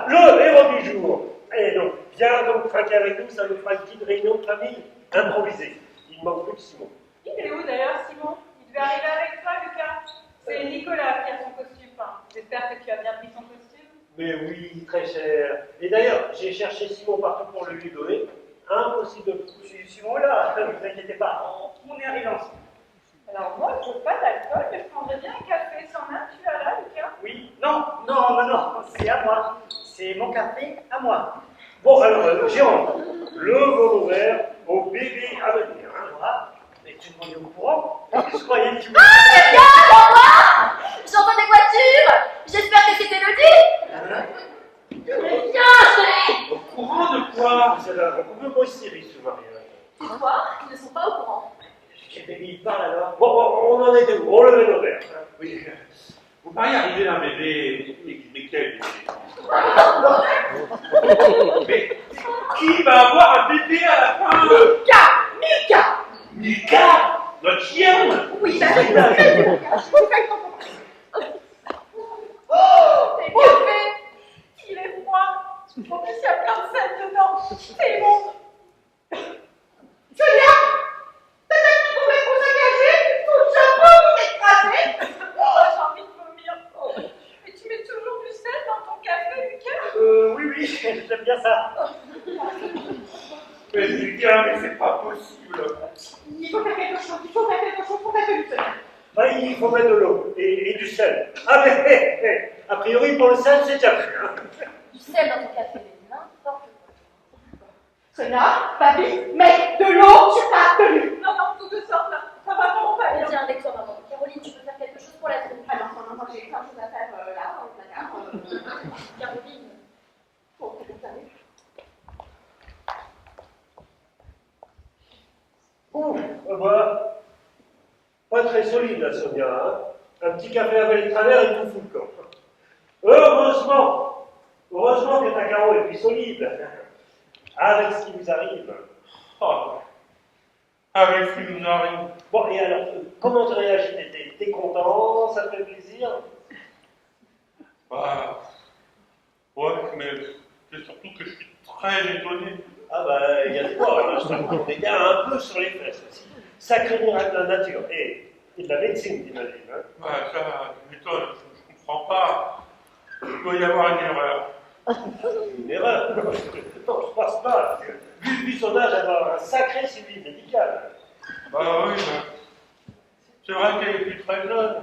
Le héros du jour. Et donc, viens donc trinquer avec nous, ça nous fera une petite réunion de famille improvisée. Il manque plus que Simon. Il est où d'ailleurs, Simon? Il devait arriver avec toi, Lucas. C'est Nicolas qui a son costume. Enfin, j'espère que tu as bien pris son costume. Mais oui, très cher. Et d'ailleurs, j'ai cherché Simon partout pour le lui donner. Impossible de le trouver. Simon est là, ne vous inquiétez pas. On est arrivé ensemble. Alors moi, je ne veux pas d'alcool, mais je prendrais bien un café. C'en a, tu as là, Lucas? Oui, non, c'est à moi. C'est mon café à moi. Bon, alors, Jérôme, le vos verre au bébé à venir. Hein. Voilà. Mais tout le monde est au courant. Je croyais que tu J'entends des voitures. J'espère que c'est Élodie. Mais viens, Au courant de quoi? C'est un peu moins sérieux ce mariage. dis-toi, ils ne sont pas au courant. Quel bébé il parle alors? Bon, on en était où? On levait nos verres. Hein. Oui, vous pourriez arriver d'un bébé, mais quel bébé? Mais qui va avoir un bébé à la fin? Mika. Mika, notre chienne. Oui, bah oui, bah oui. C'est bien fait. Il est froid. En plus, il y a plein de sel dedans. C'est bon. Sonia, t'as pas complètement engagé, tout chapeau, tout écrasé. Oh, j'ai envie de vomir. Mais tu mets toujours du sel dans ton café, Lucas? Oui, j'aime bien ça. Mais Mika, mais c'est pas possible. Il faut faire quelque chose, faut faire du sel. Bah, il faut mettre de l'eau et du sel. Ah, mais a priori, pour le sel, c'est déjà fait. Hein. Du sel dans ton café, mais n'importe quoi. Sonia, Fabi, mets de l'eau sur ta tenue. Non, tout de sorte là. Ça va vraiment pas bien. Tiens, avec toi, maman. Caroline, tu peux faire quelque chose pour la tenue. Ah non, j'ai plein de choses à faire là, dans le placard. Caroline. Bon, c'est comme ça. Ouf, voilà. Pas très solide, la Sonia. Hein. Un petit café avec le travers et tout fout le camp. Heureusement que ta Caro est plus solide. Avec ce qui nous arrive. Oh, avec ce qui nous arrive. Bon, et alors, comment tu réagis? T'es content? Ça te fait plaisir? Ah, ouais, mais c'est surtout que je suis très étonné. Ah bah, il y a de quoi, hein, je t'avoue qu'on est bien un peu sur les fesses aussi. Sacré miracle de la nature. Et de la médecine, t'imagines. Hein. Ouais, ça m'étonne, je comprends pas. Il doit y avoir une erreur. Une erreur? Non, je pense pas. Vu son âge, elle va avoir un sacré suivi médical. Bah oui, c'est vrai qu'elle est plus très jeune.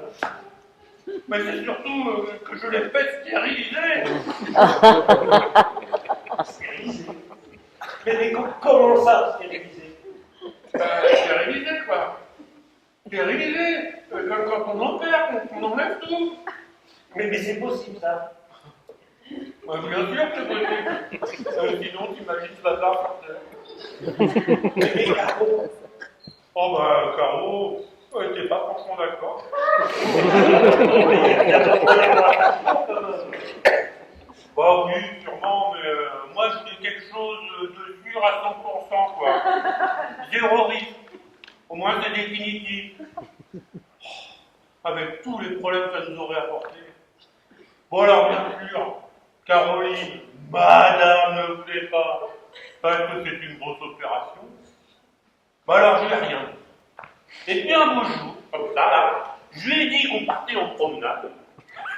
Mais c'est surtout que je l'ai fait stériliser. Stérilisé. Mais comment ça, stérilisé? Stériliser, quoi. Stériliser. Quand on opère, on enlève tout. Mais c'est possible, ça. Bah, bien sûr que c'est possible. Sinon, t'imagines ce bazar par terre. Mais Caro. Oh bah, Caro, t'es pas franchement d'accord. Bah oui, sûrement, mais moi je fais quelque chose de sûr à 100%, quoi. Zéro risque. Au moins c'est définitif. Avec tous les problèmes que ça nous aurait apporté. Bon alors bien sûr, Caroline, madame ne voulait pas, parce que c'est une grosse opération. Bah alors je n'ai rien. ils partaient en promenade.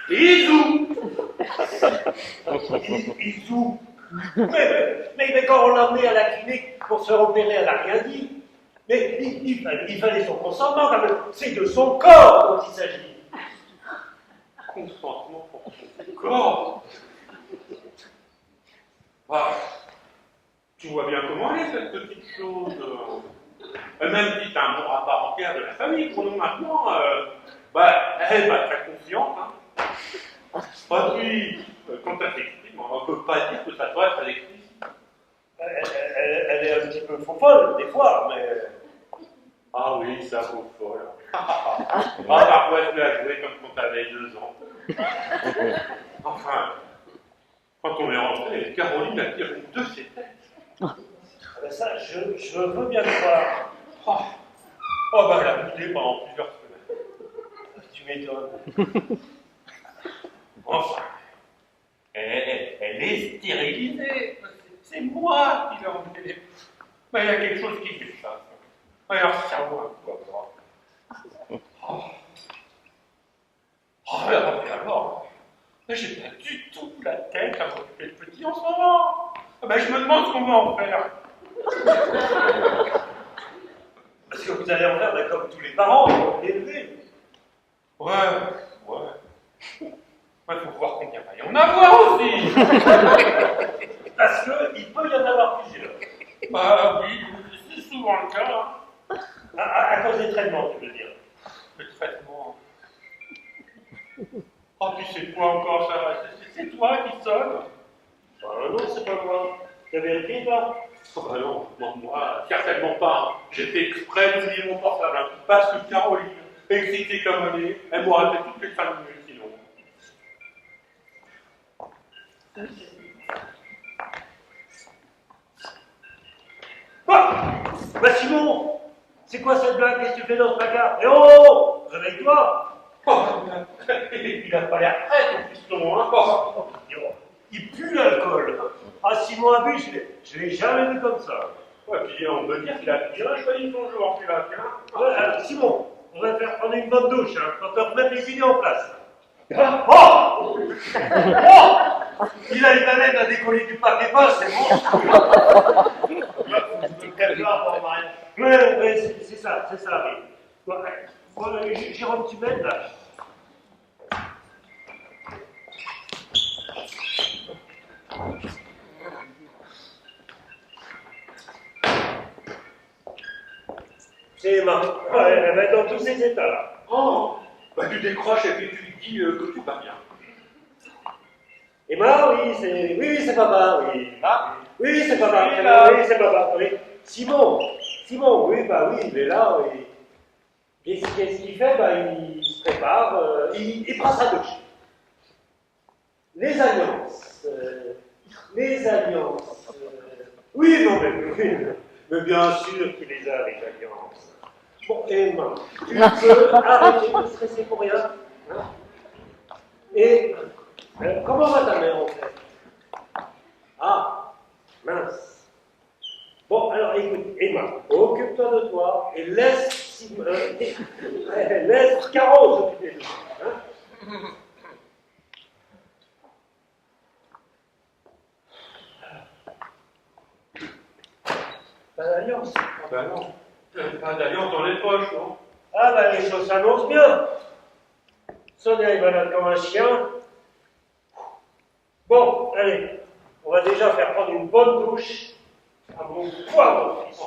Et Isou Isou. Mais quand on l'a emmené à la clinique pour se faire opérer, elle n'a rien dit. Mais il fallait son consentement quand même. C'est de son corps dont il s'agit. Consentement pour son corps. Ah, tu vois bien comment elle est, cette petite chose. Même si c'est un membre à part entière de la famille, pour nous maintenant, elle est très consciente. Hein. Puis, quand elle s'exprime, on ne peut pas dire que ça doit être explicite. Elle est un petit peu folle, des fois, mais... Ah oui, ça vaut folle. Parfois, tu l'as joué comme quand tu avais 2 ans. Enfin, quand on est rentré, Caroline a tiré une de ses têtes. Ça, je veux bien le voir. Elle a boudé pendant plusieurs semaines. Tu m'étonnes. Enfin, elle est stérilisée. C'est moi qui l'ai emmenée. Mais il y a quelque chose qui m'échappe. Alors, cerveau un peu alors, j'ai pas du tout la tête à m'occuper de petit en ce moment. Je me demande ce qu'on va en faire. Parce que vous allez en faire comme tous les parents, l'élever. Ouais. Il faut voir combien va y en avoir aussi. Parce qu'il peut y en avoir plusieurs. Oui, c'est souvent le cas. Hein. À cause des traitements, tu veux dire. Le traitement. Puis c'est quoi encore ça? C'est toi qui sonne? Non, c'est pas moi. Tu as vérifié, toi? Non, moi, certainement pas. J'ai fait exprès d'oublier mon portable. Hein, parce que Caroline, excitée comme elle est, elle m'aurait fait toutes les 5 minutes sinon. Simon! C'est quoi cette blague? Qu'est-ce que tu fais dans ce placard? Eh oh! Réveille-toi! Il a pas l'air prêt, ton piston, hein? Il pue l'alcool. Simon abuse, je l'ai jamais vu comme ça. Puis on peut dire qu'il a bien choisi son jour, celui-là, tiens. Alors, Simon, on va faire prendre une bonne douche, hein, quand on remet les idées en place. Il a même à décoller du papier peint, c'est bon. Ouais, c'est ça, oui. Bon, Jérôme, tu m'aides là? C'est Emma. Elle va être dans tous ces états là. Tu décroches et puis tu dis que tu vas bien. Emma, oui, c'est papa, oui. Oui, c'est papa. Oui, c'est papa. Oui. Simon, oui, il est là, oui. Qu'est-ce qu'il fait? Il se prépare, il prend sa douche. Les alliances. Oui, mais bien sûr qu'il les a, les alliances. Bon, Emma, tu peux arrêter de stresser pour rien. Hein? Et comment va ta mère en fait? Mince. Bon, alors écoute, Emma, occupe-toi de toi et laisse Caro s'occuper de toi. Hein? Pas d'alliance? Non. Pas d'alliance dans les poches, non? Les choses s'annoncent bien. Sonia est malade comme un chien. Bon, allez, on va déjà faire prendre une bonne douche à mon pauvre fils.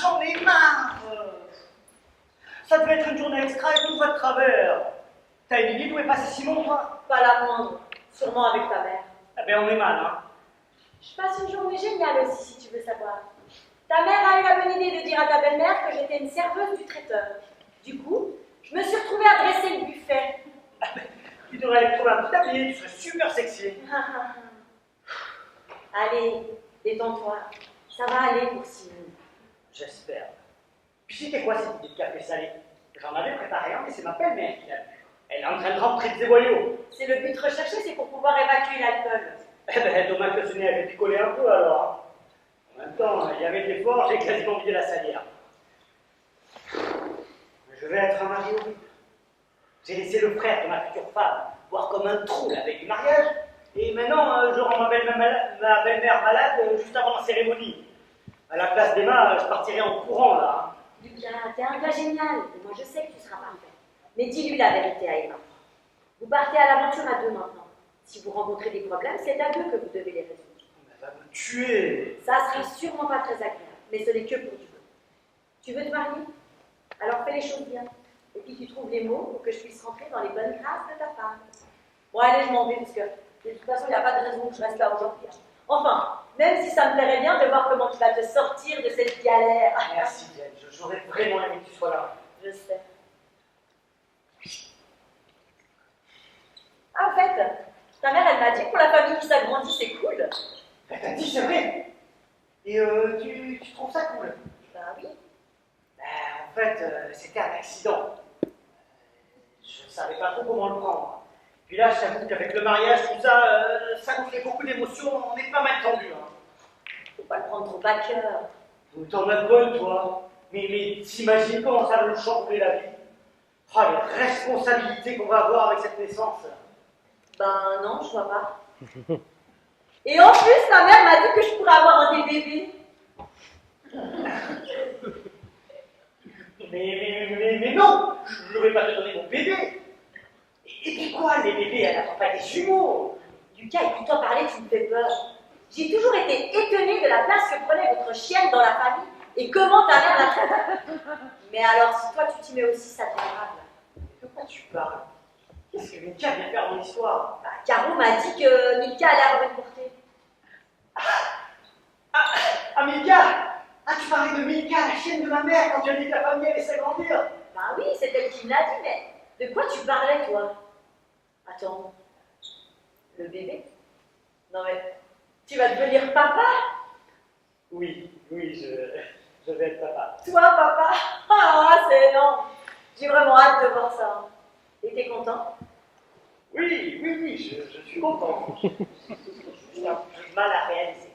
J'en ai marre. Ça devait être une journée extra et tout va de travers. T'as une idée d'où est passé Simon, toi? Pas la moindre, sûrement avec ta mère. Eh ben, on est mal, hein. Je passe une journée géniale aussi, si tu veux savoir. Ta mère a eu la bonne idée de dire à ta belle-mère que j'étais une serveuse du traiteur. Du coup, je me suis retrouvée à dresser le buffet. Tu devrais aller trouver un petit habillé, tu serais super sexy. Allez, détends-toi. Ça va aller pour Simon. J'espère. Puis c'était quoi cette idée de café salé? J'en avais préparé un, mais c'est ma belle-mère qui l'a vu. Elle est en train de rentrer des boyaux. C'est le but recherché, c'est pour pouvoir évacuer l'alcool. Eh ben, dommage que ce nez avait picolé un peu alors. En même temps, il y avait des forts, j'ai quasiment vidé la salière. Je vais être un mari horrible. J'ai laissé le frère de ma future femme voir comme un trou la veille du mariage, et maintenant je rends ma belle-mère malade juste avant la cérémonie. À la place d'Emma, je partirai en courant là. Lucas, t'es un gars génial, et moi je sais que tu seras parfait. Mais dis-lui la vérité à Emma. Vous partez à l'aventure à deux maintenant. Si vous rencontrez des problèmes, c'est à deux que vous devez les résoudre. Elle va me tuer. Ça sera sûrement pas très agréable, mais ce n'est que pour du bon. Tu veux te marier? Alors fais les choses bien. Et puis tu trouves les mots pour que je puisse rentrer dans les bonnes grâces de ta femme. Bon allez, je m'en vais, parce que de toute façon, il n'y a pas de raison que je reste là aujourd'hui. Enfin, même si ça me plairait bien de voir comment tu vas te sortir de cette galère. Merci, Diane. J'aurais vraiment aimé que tu sois là. Je sais. Ah, en fait, ta mère, elle m'a dit que pour la famille qui s'agrandit, c'est cool. Elle t'a dit, c'est vrai. Et tu trouves ça cool? Ben oui. En fait, c'était un accident. Je ne savais pas trop comment le prendre. Puis là, je t'avoue qu'avec le mariage, tout ça, ça nous fait beaucoup d'émotions. On est pas mal tendu. Hein. Faut pas le prendre trop à cœur. T'en as bonne, toi. Mais t'imagines comment ça va nous changer la vie? Oh, les responsabilités qu'on va avoir avec cette naissance. Ben non, je vois pas. Et en plus, ta mère m'a dit que je pourrais avoir des bébés. Mais non, je ne vais pas te donner mon bébé. Et puis quoi, les bébés, elles n'attendent pas des jumeaux. Lucas, écoute-toi parler, tu me fais peur. J'ai toujours été étonnée de la place que prenait votre chienne dans la famille et comment ta mère la traite. Mais alors, si toi tu t'y mets aussi, ça devient grave. De quoi tu parles? Qu'est-ce que Milka vient faire dans l'histoire? Bah, Caro m'a dit que Milka allait avoir une portée. Ah, Milka! Ah, tu parlais de Milka, la chienne de ma mère, quand tu as dit que la famille allait s'agrandir. Bah oui, c'est elle qui me l'a dit, mais de quoi tu parlais, toi? Attends, le bébé? Non mais, tu vas devenir papa? Oui, je vais être papa. Toi, papa? Ah, c'est énorme. J'ai vraiment hâte de voir ça. Et t'es content? Oui, je suis content. J'ai un peu de mal à réaliser.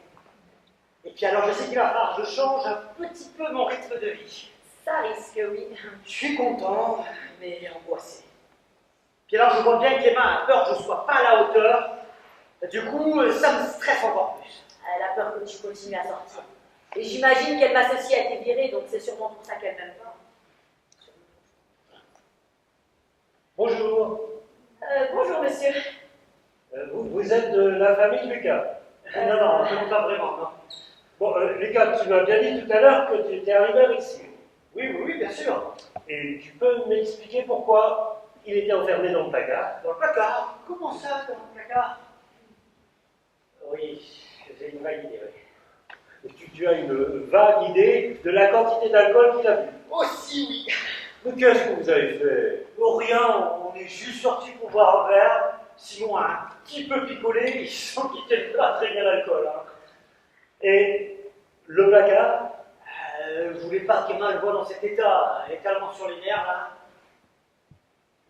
Et puis alors, je sais qu'il va falloir que je change un petit peu mon rythme de vie. Ça risque, oui. Je suis content, mais angoissé. Puis alors, je vois bien qu'Emma a peur que je ne sois pas à la hauteur. Du coup, ça me stresse encore plus. Elle a peur que tu continues à sortir. Et j'imagine qu'elle m'associe à tes virées, donc c'est sûrement pour ça qu'elle m'aime pas. Bonjour. Bonjour, monsieur. Vous êtes de la famille Lucas? Non, pas vraiment, non. Bon, Lucas, tu m'as bien dit tout à l'heure que tu étais arrivé ici. Oui, bien sûr. Et tu peux m'expliquer pourquoi il était enfermé dans le placard? Dans le placard? Comment ça, dans le placard? Oui, j'ai une vague idée, oui. Tu as une vague idée de la quantité d'alcool qu'il a bu? Aussi, oui. Mais qu'est-ce que vous avez fait? Oh, rien, on est juste sortis pour boire un verre. Simon a un petit peu picolé, il sent qu'il t'aime pas très bien l'alcool. Hein. Et le placard? Je voulais pas qu'Emma le voie dans cet état, elle est tellement sur les nerfs là.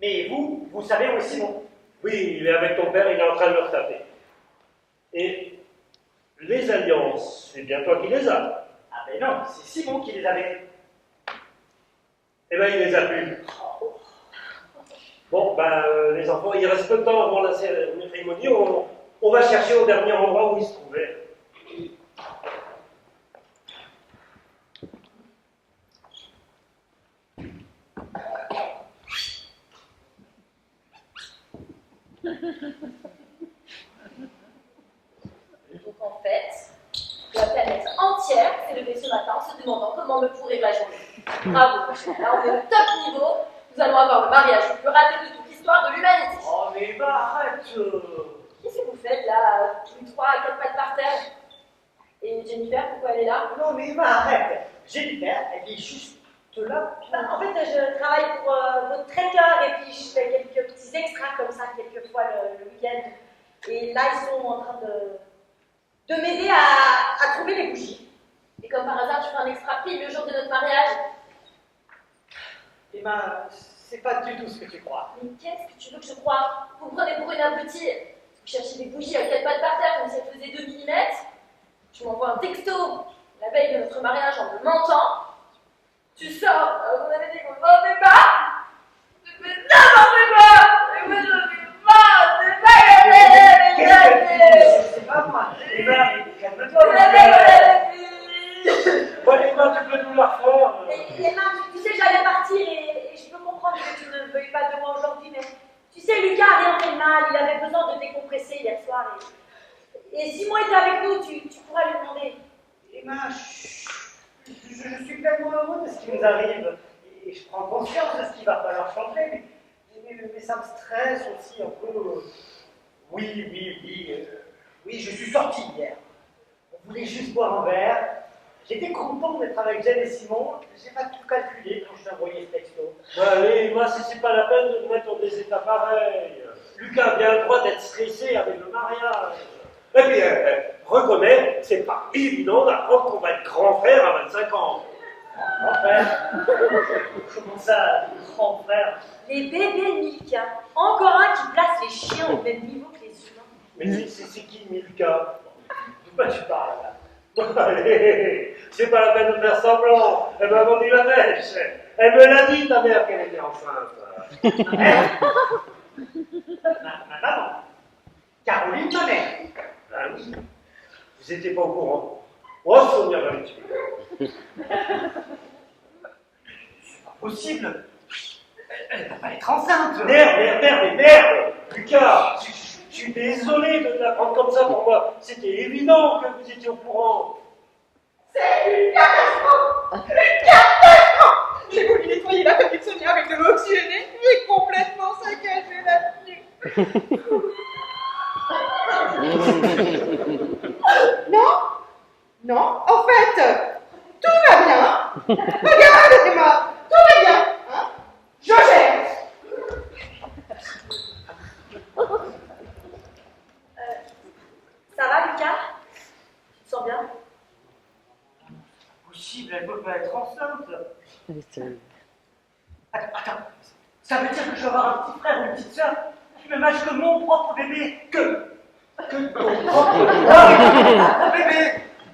Mais vous savez où est Simon? Oui, il est avec ton père, il est en train de le retaper. Et les alliances, c'est bien toi qui les as. Ah ben non, c'est Simon qui les avait. Eh ben, il les a plus. Bon, ben, les enfants, il reste peu de temps avant la cérémonie, on va chercher au dernier endroit où il se trouvait. Donc en fait, la planète entière s'est levée ce matin en se demandant comment me pourrir la journée. Bravo, là on est au top niveau, nous allons avoir le mariage le plus raté de toute l'histoire. l'histoire de l'humanité. Oh, mais bah, arrête. Qu'est-ce que vous faites là, tous les trois à quatre pattes par terre? Et Jennifer, pourquoi elle est là? Non, mais bah, arrête. Jennifer, elle est juste là. Bah, en fait, je travaille pour votre traiteur et puis je fais quelques petits extras comme ça, quelques fois le week-end. Et là, ils sont en train de m'aider à trouver les bougies. Et comme par hasard, tu fais un extra pile le jour de notre mariage. Eh ben, c'est pas du tout ce que tu crois. Mais qu'est-ce que tu veux que je croie? Vous me prenez pour une abrutie. Vous cherchez des bougies à quatre pattes par terre comme si elles faisaient 2 mm. Tu m'envoies un texto la veille de notre mariage en me mentant. Tu sors, on avait dit qu'on ne mentait pas. Tu fais n'importe quoi. Et moi je fais pas, c'est pas gagné. C'est pas moi. Eh ben, calme-toi. Vous l'avez dit. Bon, Emma, tu peux nous la refaire. Et Emma, tu sais, j'allais partir et je peux comprendre que tu ne veuilles pas de moi aujourd'hui, mais tu sais, Lucas a rien fait de mal, il avait besoin de décompresser hier soir. Et Simon était avec nous, tu pourras lui demander. Eh ben, je suis pleinement heureux de ce qui nous arrive. Et je prends conscience de ce qu'il va falloir changer. Mais ça me stresse aussi un peu. Oui, je suis sorti hier. On voulait juste boire un verre. J'étais content d'être avec Jen et Simon. J'ai pas tout calculé quand je t'ai envoyé ce texto. Allez, moi, c'est pas la peine de nous mettre dans des états pareils. Lucas a bien le droit d'être stressé avec le mariage. Et puis, reconnais, c'est pas évident d'apprendre qu'on va être grand frère à 25 ans. Grand frère. Comment ça, grand frère? Les bébés Milka, encore un qui place les chiens au même niveau que les humains. Mais c'est qui, Milka? De quoi tu parles là? Bon, allez, c'est pas la peine de faire semblant. Elle m'a vendu la mèche. Elle me l'a dit, ta mère, qu'elle était enceinte. Ma maman. Caroline, ma mère. Ah oui, vous étiez pas au courant. Oh, Sonia va me tuer. C'est pas possible. Elle va pas être enceinte. Merde. Lucas, je suis désolé de l'apprendre comme ça pour moi. C'était évident que vous étiez au courant. C'est une catastrophe! Une catastrophe! J'ai voulu nettoyer la famille de Sonia avec de l'eau oxygénée, j'ai complètement saccagé là-dessus. Non, en fait, tout va bien. Regarde, Emma, tout va bien. Hein? Je gère. Ça va, Lucas? Tu te sens bien? Possible, elle peut pas être enceinte. Allez, c'est- Attends. Ça veut dire que je vais avoir un petit frère ou une petite soeur qui me mâche que mon propre bébé. Que ton propre bébé.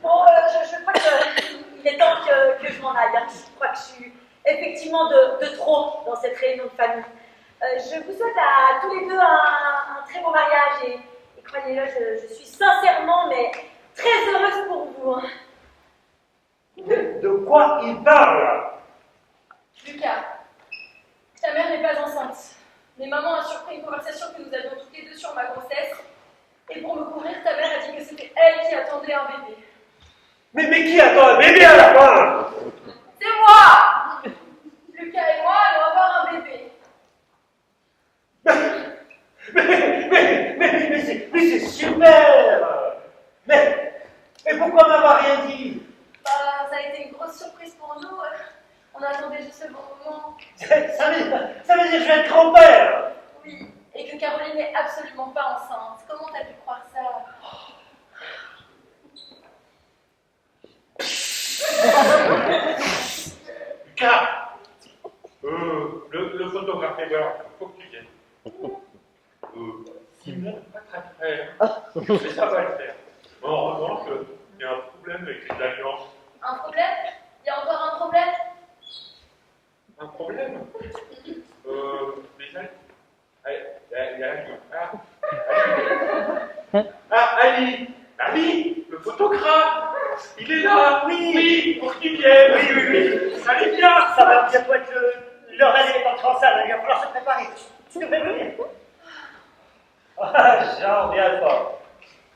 Bon, je crois qu'il est temps que je m'en aille. Hein. Je crois que je suis effectivement de trop dans cette réunion de famille. Je vous souhaite à tous les deux un très beau mariage et croyez-le, je suis sincèrement, mais très heureuse pour vous. Hein. De quoi il parle? Lucas, ta mère n'est pas enceinte. Mais maman a surpris une conversation que nous avions toutes les deux sur ma grossesse. Et pour me couvrir, ta mère a dit que c'était elle qui attendait un bébé. Mais qui attend un bébé à la fin? C'est moi! Lucas et moi allons avoir un bébé. Mais c'est super! Mais pourquoi m'avoir rien dit? Bah, ça a été une grosse surprise pour nous. On attendait juste le bon moment. Ça veut dire que je vais être grand-père! Oui, et que Caroline n'est absolument pas enceinte. Comment t'as pu croire ça? Lucas, le photographe est là, il faut que tu viennes. Simon n'est pas très prêt, mais ça va le faire. En revanche, il y a un problème avec les alliances. Un problème? Il y a encore un problème? Un problème Les Ali. Ali, le photographe, il est là, oui, pour qu'il vienne, oui. Allez, viens. Ça va bientôt être l'heure d'aller est entrée en salle, il va falloir se préparer. Tu devrais venir. Ah, j'en reviens pas.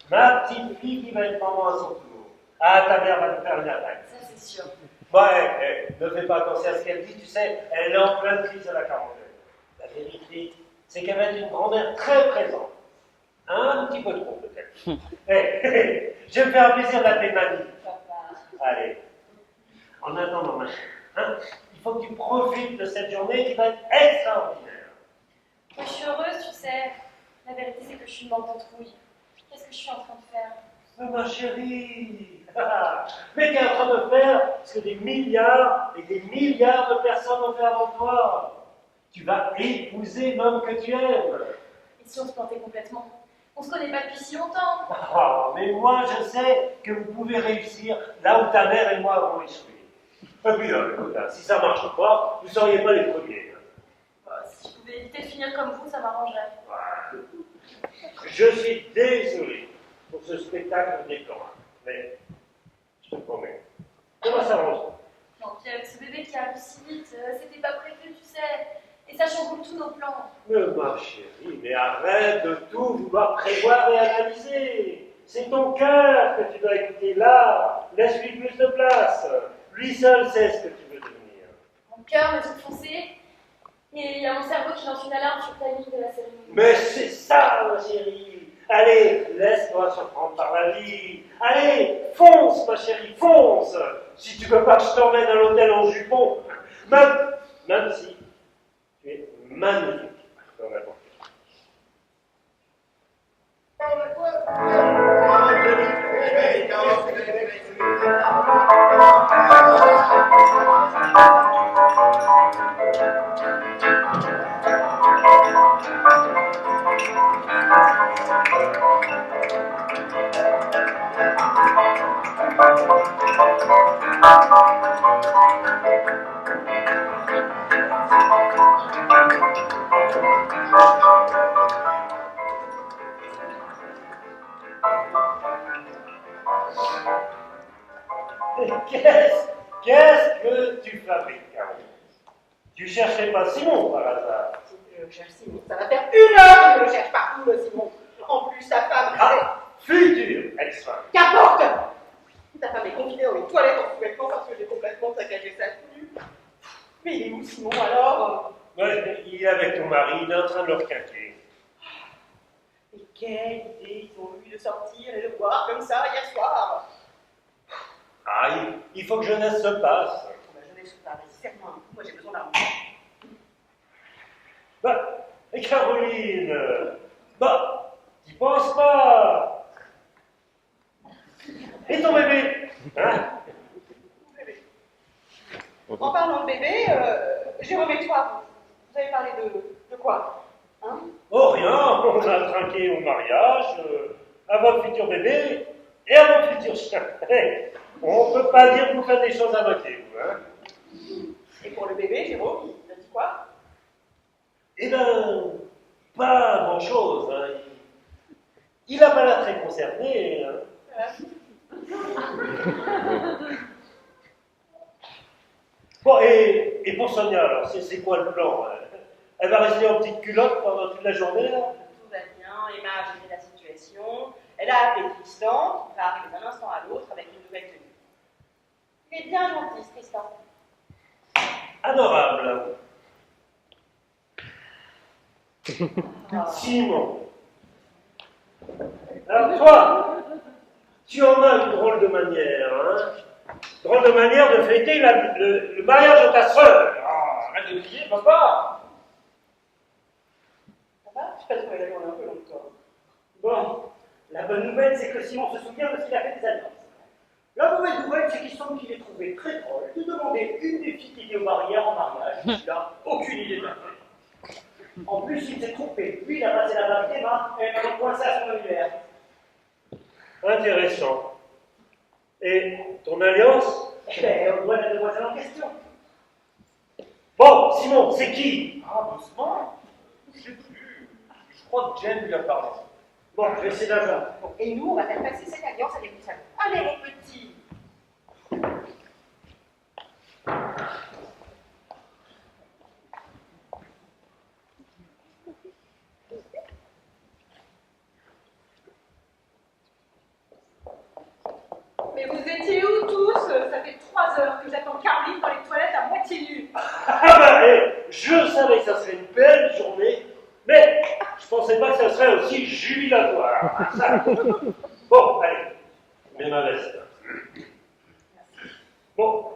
Ma petite fille qui va être maman à son tour. Ah, ta mère va nous faire une attaque. Ça, c'est sûr. Ouais, ne fais pas attention à ce qu'elle dit, tu sais, elle est en pleine crise de la quarantaine. La vérité, c'est qu'elle va être une grand-mère très présente. Un petit peu trop, peut-être. Je vais me faire un plaisir d'appeler mamie. Allez. En attendant, ma chérie, il faut que tu profites de cette journée qui va être extraordinaire. Moi, je suis heureuse, tu sais. La vérité, c'est que je suis une morte de trouille. Qu'est-ce que je suis en train de faire? Mais ma chérie, mais t'es en train de faire ce que des milliards et des milliards de personnes ont fait avant toi. Tu vas épouser l'homme que tu aimes. Et si on se plantait complètement? On se connaît pas depuis si longtemps. Ah, mais moi, je sais que vous pouvez réussir là où ta mère et moi avons échoué. Et puis, écoute, si ça ne marche pas, vous ne seriez pas les premiers. Si je pouvais éviter de finir comme vous, ça m'arrangerait. Je suis désolé pour ce spectacle déplorable, mais je te promets, ça va s'arranger. Non, puis avec ce bébé qui arrive si vite, c'était pas prévu, tu sais. Et ça chamboule tous nos plans. Mais ma chérie, mais arrête de tout vouloir prévoir et analyser. C'est ton cœur que tu dois écouter là. Laisse-lui plus de place. Lui seul sait ce que tu veux devenir. Mon cœur me dit de foncer. Et il y a mon cerveau qui lance une alarme sur le timing de la cérémonie. Mais c'est ça, ma chérie. Allez, laisse-toi surprendre par la vie. Allez, fonce, ma chérie, fonce. Si tu veux pas que je t'emmène à l'hôtel en jupon, même si tu es magnifique dans la porte. Qu'est-ce que tu fabriques, Caroline? Tu cherchais pas Simon par hasard? Je cherche Simon. Ça va faire 1 heure que je le cherche partout, le Simon. En plus, sa femme... Futur ex-femme. Qu'importe! Ta femme est confinée dans les toilettes en sous-vêtements parce que j'ai complètement saccagé sa tenue. Mais il est où, Simon, alors? Ouais, il est avec ton mari, il est en train de le requinquer. Et quelle idée ils ont eu de sortir et de boire comme ça hier soir? Ah, il faut que jeunesse se passe. La jeunesse se passe, serre-moi un coup, moi j'ai besoin d'un Bah, et Caroline, t'y penses pas. Et ton bébé, hein? bébé. En parlant de bébé, Jérôme et toi, vous avez parlé de quoi? Hein? Oh, rien, on a trinqué au mariage, à votre futur bébé et à votre futur chien. On ne peut pas dire que vous faites des choses à moitié, vous, hein? Et pour le bébé, Jérôme, il a dit quoi? Eh ben, pas grand-chose, hein. Il n'a pas l'air très concerné, hein. Bon, et pour Sonia, alors, c'est quoi le plan? Elle va rester en petite culotte pendant toute la journée, là? Tout va bien, Emma a géré la situation. Elle a appelé Tristan, qui va arriver d'un instant à l'autre avec une nouvelle tenue. Il est bien gentil, ce Tristan. Adorable. Simon. Alors toi, tu en as une drôle de manière, hein? Drôle de manière de fêter le mariage de ta sœur. Ah, arrête de crier, papa. Ça va? Je sais pas trouvé la journée un peu longue, toi. Bon, la bonne nouvelle, c'est que Simon se souvient de ce qu'il a fait des alliances. La mauvaise nouvelle, c'est qu'il semble qu'il ait trouvé très drôle de demander une des filles qui était au barrière en mariage. Il n'a aucune idée de la faire. En plus, il s'est trompé. Lui, il a passé la bague d'Emma et elle a coincé à son annuaire. Intéressant. Et ton alliance? Eh bien, on doit la demoiselle en question. Bon, Simon, c'est qui? Ah, doucement. Je sais plus. Je crois que Jen lui a parlé. Bon, je vais essayer d'agir. Bon, et nous, on va faire passer cette alliance à des petits salons. Allez, mon petit! Mais vous étiez où tous? Ça fait 3 heures que j'attends Caroline dans les toilettes à moitié nues. Ah bah, je savais que ça serait une belle journée, mais Ah, ça. Bon, allez, mets ma veste. Bon,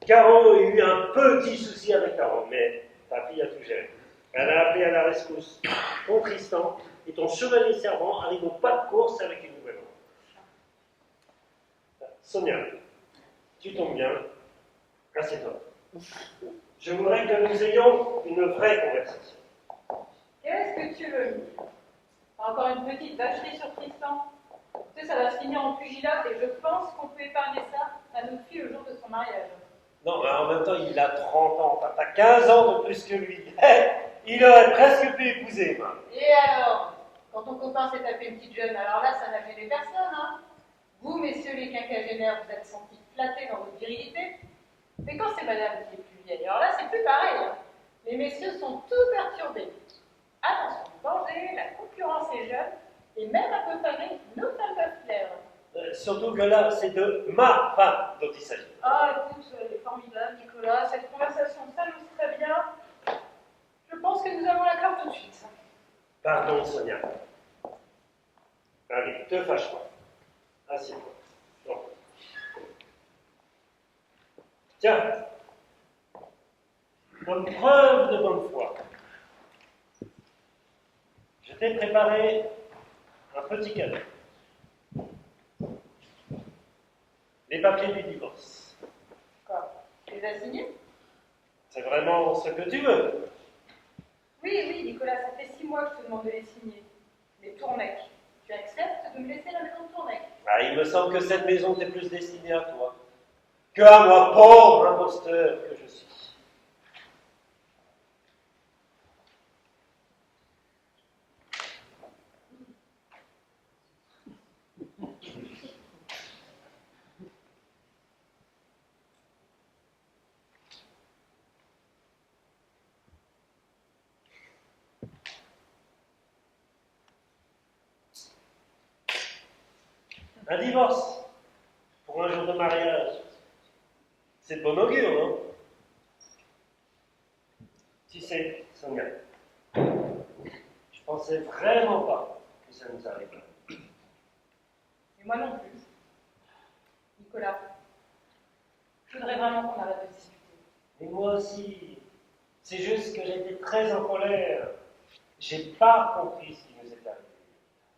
Caro a eu un petit souci avec Caro, mais ta fille a tout géré. Elle a appelé à la rescousse ton Tristan, et ton chevalier servant arrive au pas de course avec une nouvelle ordre. Sonia, tu tombes bien, assieds-toi. Je voudrais que nous ayons une vraie conversation. Qu'est-ce que tu veux dire? Encore une petite vacherie sur Tristan? Tu sais, ça va se finir en pugilat et je pense qu'on peut épargner ça à notre fille le jour de son mariage. Non, mais en même temps, il a 30 ans, t'as 15 ans de plus que lui. Il aurait presque pu épouser, moi. Et alors? Quand ton copain s'est tapé une petite jeune, alors là, ça n'a gêné personne, hein? Vous, messieurs les quinquagénaires, vous êtes sentis flattés dans votre virilité? Mais quand c'est madame qui est plus vieille, alors là, c'est plus pareil, hein? Les messieurs sont tout perturbés. Attention, danger, la concurrence est jeune, et même un peu fanée, nos femmes peuvent plaire. Surtout que là, c'est de ma femme dont il s'agit. Ah, écoute, elle est formidable, Nicolas, cette conversation s'annonce très bien. Je pense que nous avons la carte tout de suite. Pardon, Sonia. Allez, te fâche pas. Assieds-toi. Bon. Tiens, comme preuve de bonne foi, je t'ai préparé un petit cadeau. Les papiers du divorce. Quoi? Tu les as signés? C'est vraiment ce que tu veux. Oui, Nicolas, ça fait 6 mois que je te demande de les signer. Les Tournec. Tu acceptes de me laisser la maison de Tournec? Ah, il me semble que cette maison t'est plus destinée à toi que à moi, pauvre imposteur que je suis. Un divorce pour un jour de mariage, c'est de bon augure, non? Tu sais, Sonia, je pensais vraiment pas que ça nous arriverait. Et moi non plus. Nicolas, je voudrais vraiment qu'on arrête de discuter. Et moi aussi, c'est juste que j'étais très en colère. J'ai pas compris ce qui nous est arrivé.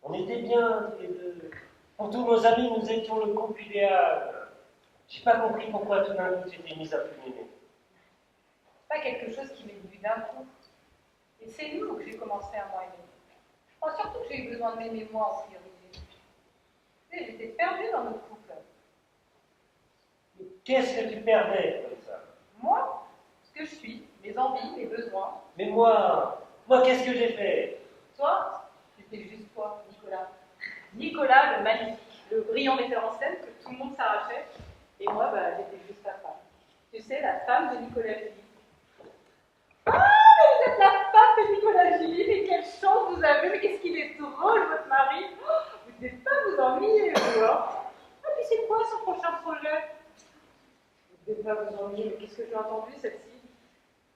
On était bien tous les deux. Pour tous nos amis, nous étions le couple idéal. J'ai pas compris pourquoi tout d'un coup tu t'es mise à plus m'aimer. C'est pas quelque chose qui m'est venu d'un coup. Et c'est nous que j'ai commencé à moi aimer. Je crois surtout que j'ai eu besoin de m'aimer moi en priorité. Tu sais, j'étais perdue dans notre couple. Mais qu'est-ce que tu perdais comme ça? Moi, ce que je suis, mes envies, mes besoins. Mais moi, qu'est-ce que j'ai fait? Toi, c'était juste toi, Nicolas. Nicolas, le magnifique, le brillant metteur en scène que tout le monde s'arrachait. Et moi, j'étais juste ta femme. Tu sais, la femme de Nicolas Julie. Ah, vous êtes la femme de Nicolas Julie, mais quelle chance vous avez, mais qu'est-ce qu'il est drôle, votre mari. Oh, vous ne devez pas vous ennuyer, vous, hein. Ah, puis c'est quoi son prochain projet? Vous ne devez pas vous ennuyer, mais qu'est-ce que j'ai entendu, celle-ci?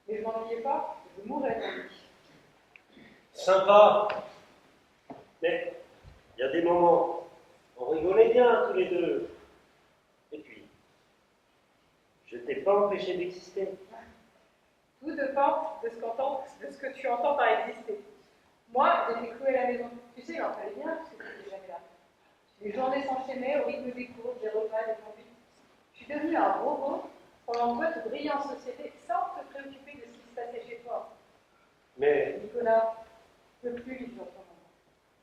Mais je m'ennuyais pas, je mourrais pour lui. Sympa. Mais il y a des moments, on rigolait bien tous les deux. Et puis, je t'ai pas empêché d'exister. Tout dépend de ce que tu entends par exister. Moi, j'étais clouée à la maison. Tu sais, il en fallait bien, parce que tu n'étais jamais là. Les journées s'enchaînaient au rythme des cours, des repas, des conduites. Je suis devenue un robot pendant que toi, tu brillais en société sans te préoccuper de ce qui se passait chez toi. Mais, Nicolas, je ne peux plus vivre dans ton monde.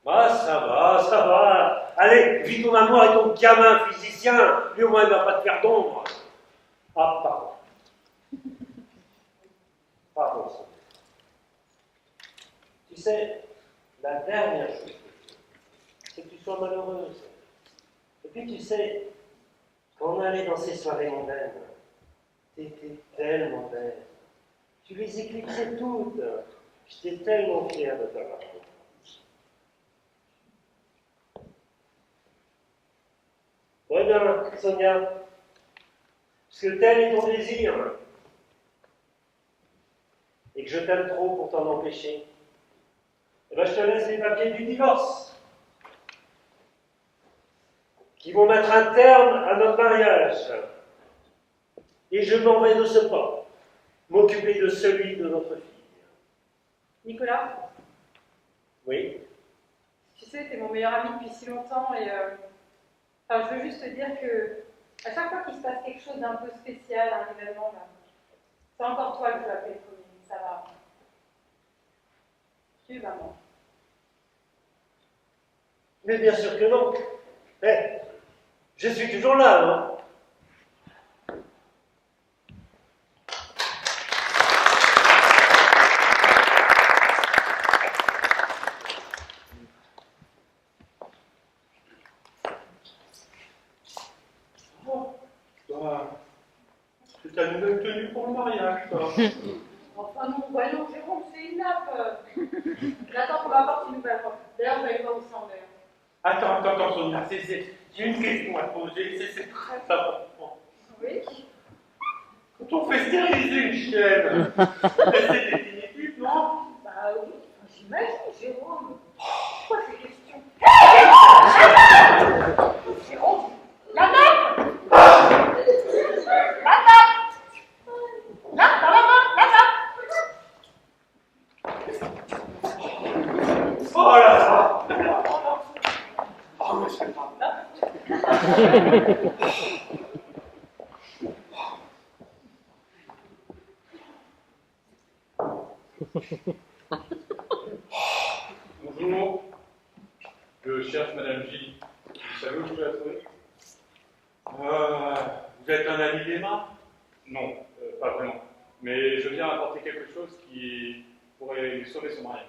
ah, ça va. Allez, vis ton amour avec ton gamin physicien. Lui, au moins, il ne va pas te faire d'ombre. Ah, pardon. Pardon, Sonia. Tu sais, la dernière chose que je veux, c'est que tu sois malheureuse. Et puis, tu sais, quand on allait dans ces soirées mondaines, t'étais tellement belle. Tu les éclipsais toutes. J'étais tellement fier de t'avoir. Ouais bien, Sonia, parce que tel est ton désir, et que je t'aime trop pour t'en empêcher, eh ben je te laisse les papiers du divorce. qui vont mettre un terme à notre mariage. Et je m'en vais de ce pas, m'occuper de celui de notre fille. Nicolas, Oui? tu sais, t'es mon meilleur ami depuis si longtemps et enfin, je veux juste te dire que à chaque fois qu'il se passe quelque chose d'un peu spécial, un événement, là, c'est encore toi que je vais appeler le premier. Ça va. Tu es maman. Mais bien sûr que non. Eh, je suis toujours là, non? C'est ta nouvelle tenue pour le mariage, ça. Enfin non, voyons, Jérôme, c'est une nappe. J'attends qu'on m'apporte une nouvelle robe. D'ailleurs, je vais aller voir où ça en est. Attends, Sonia, j'ai une question à te poser, c'est très important. Oui. Quand on fait stériliser une chienne, c'est définitif, non? Bah oui, j'imagine, Jérôme. Quoi ces questions? Jérôme, la nappe! La nappe! Là, dans la main, la nappe! Oh là là! Oh, mais c'est pas Bonjour, je cherche Madame J. Vous savez où je peux la trouver? Vous êtes un ami d'Emma? Non, pas vraiment. Mais je viens apporter quelque chose qui pourrait lui sauver son mariage.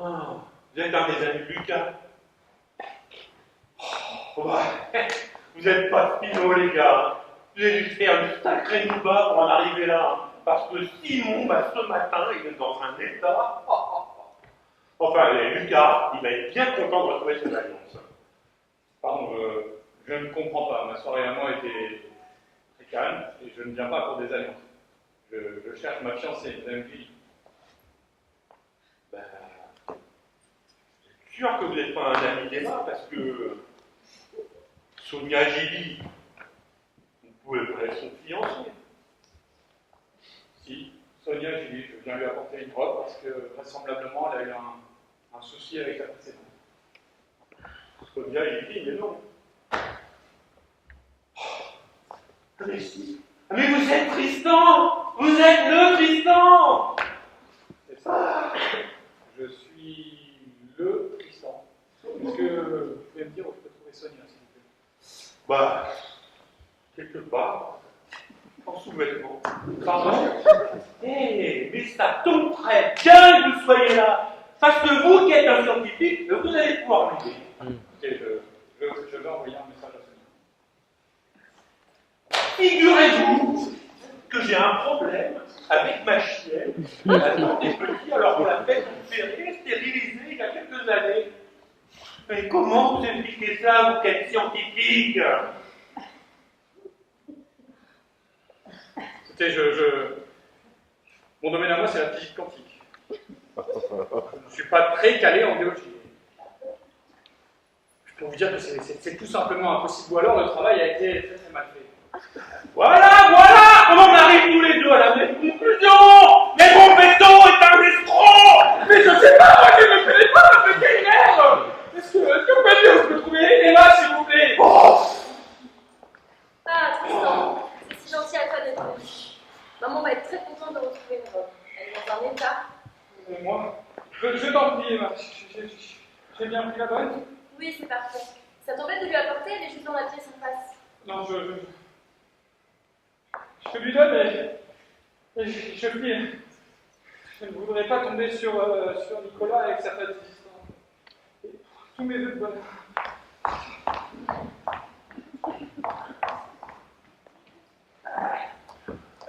Ah, vous êtes un des amis de Lucas? Oh, ouais. Vous n'êtes pas finaux, les gars. Vous avez dû faire une sacrée nouba pour en arriver là. Parce que Simon, ce matin, il est dans un état. Enfin, Lucas, il va être bien content de retrouver son alliance. Pardon, je ne comprends pas. Ma soirée à moi était très calme et je ne viens pas pour des alliances. Je cherche ma fiancée, Madame J. Ben, je suis sûr que vous n'êtes pas un ami d'Emma parce que Sonia Gilly, vous pouvez pas être son fiancé. Si, Sonia Gilly, je viens lui apporter une robe parce que vraisemblablement elle a eu un souci avec la précédente. Sonia Gilly, mais non. Mais si. Mais vous êtes Tristan! Vous êtes le Tristan! C'est ça. Je suis le Tristan. Est-ce que vous pouvez me dire où je peux trouver Sonia, s'il vous plaît? Bah, quelque part, en sous-vêtements. Pardon? Mais ça tombe très bien que vous soyez là, parce que vous qui êtes un scientifique, vous allez pouvoir m'aider. Écoutez, je vais envoyer un message à Sonia. Figurez-vous que j'ai un problème avec ma chienne. Elle attend des petits alors qu'on l'a fait opérer, stérilisée il y a quelques années. Mais comment vous expliquez ça, vous qui êtes scientifique? Écoutez, mon domaine à moi, c'est la physique quantique. Je ne suis pas très calé en biologie. Je peux vous dire que c'est tout simplement impossible. Ou alors le travail a été très très mal fait. Voilà comment on arrive tous les deux à la même conclusion. Mais mon béton est un escroc. Mais je sais pas, moi je ne connais pas la vétérinaire. Est-ce que vous pouvez dire où je peux trouver Emma, s'il vous plaît? Ah, Tristan, c'est si gentil à toi d'être venu. Maman va être très contente de retrouver une robe. Elle est dans un état. Moi, je t'en prie, Emma. J'ai bien pris la bonne? Oui, c'est parfait. Ça t'embête de lui apporter, elle est juste dans la pièce en face. Non, je lui donne et je prie. Je ne voudrais pas tomber sur Nicolas avec sa fête existante. Tous mes vœux de bonheur.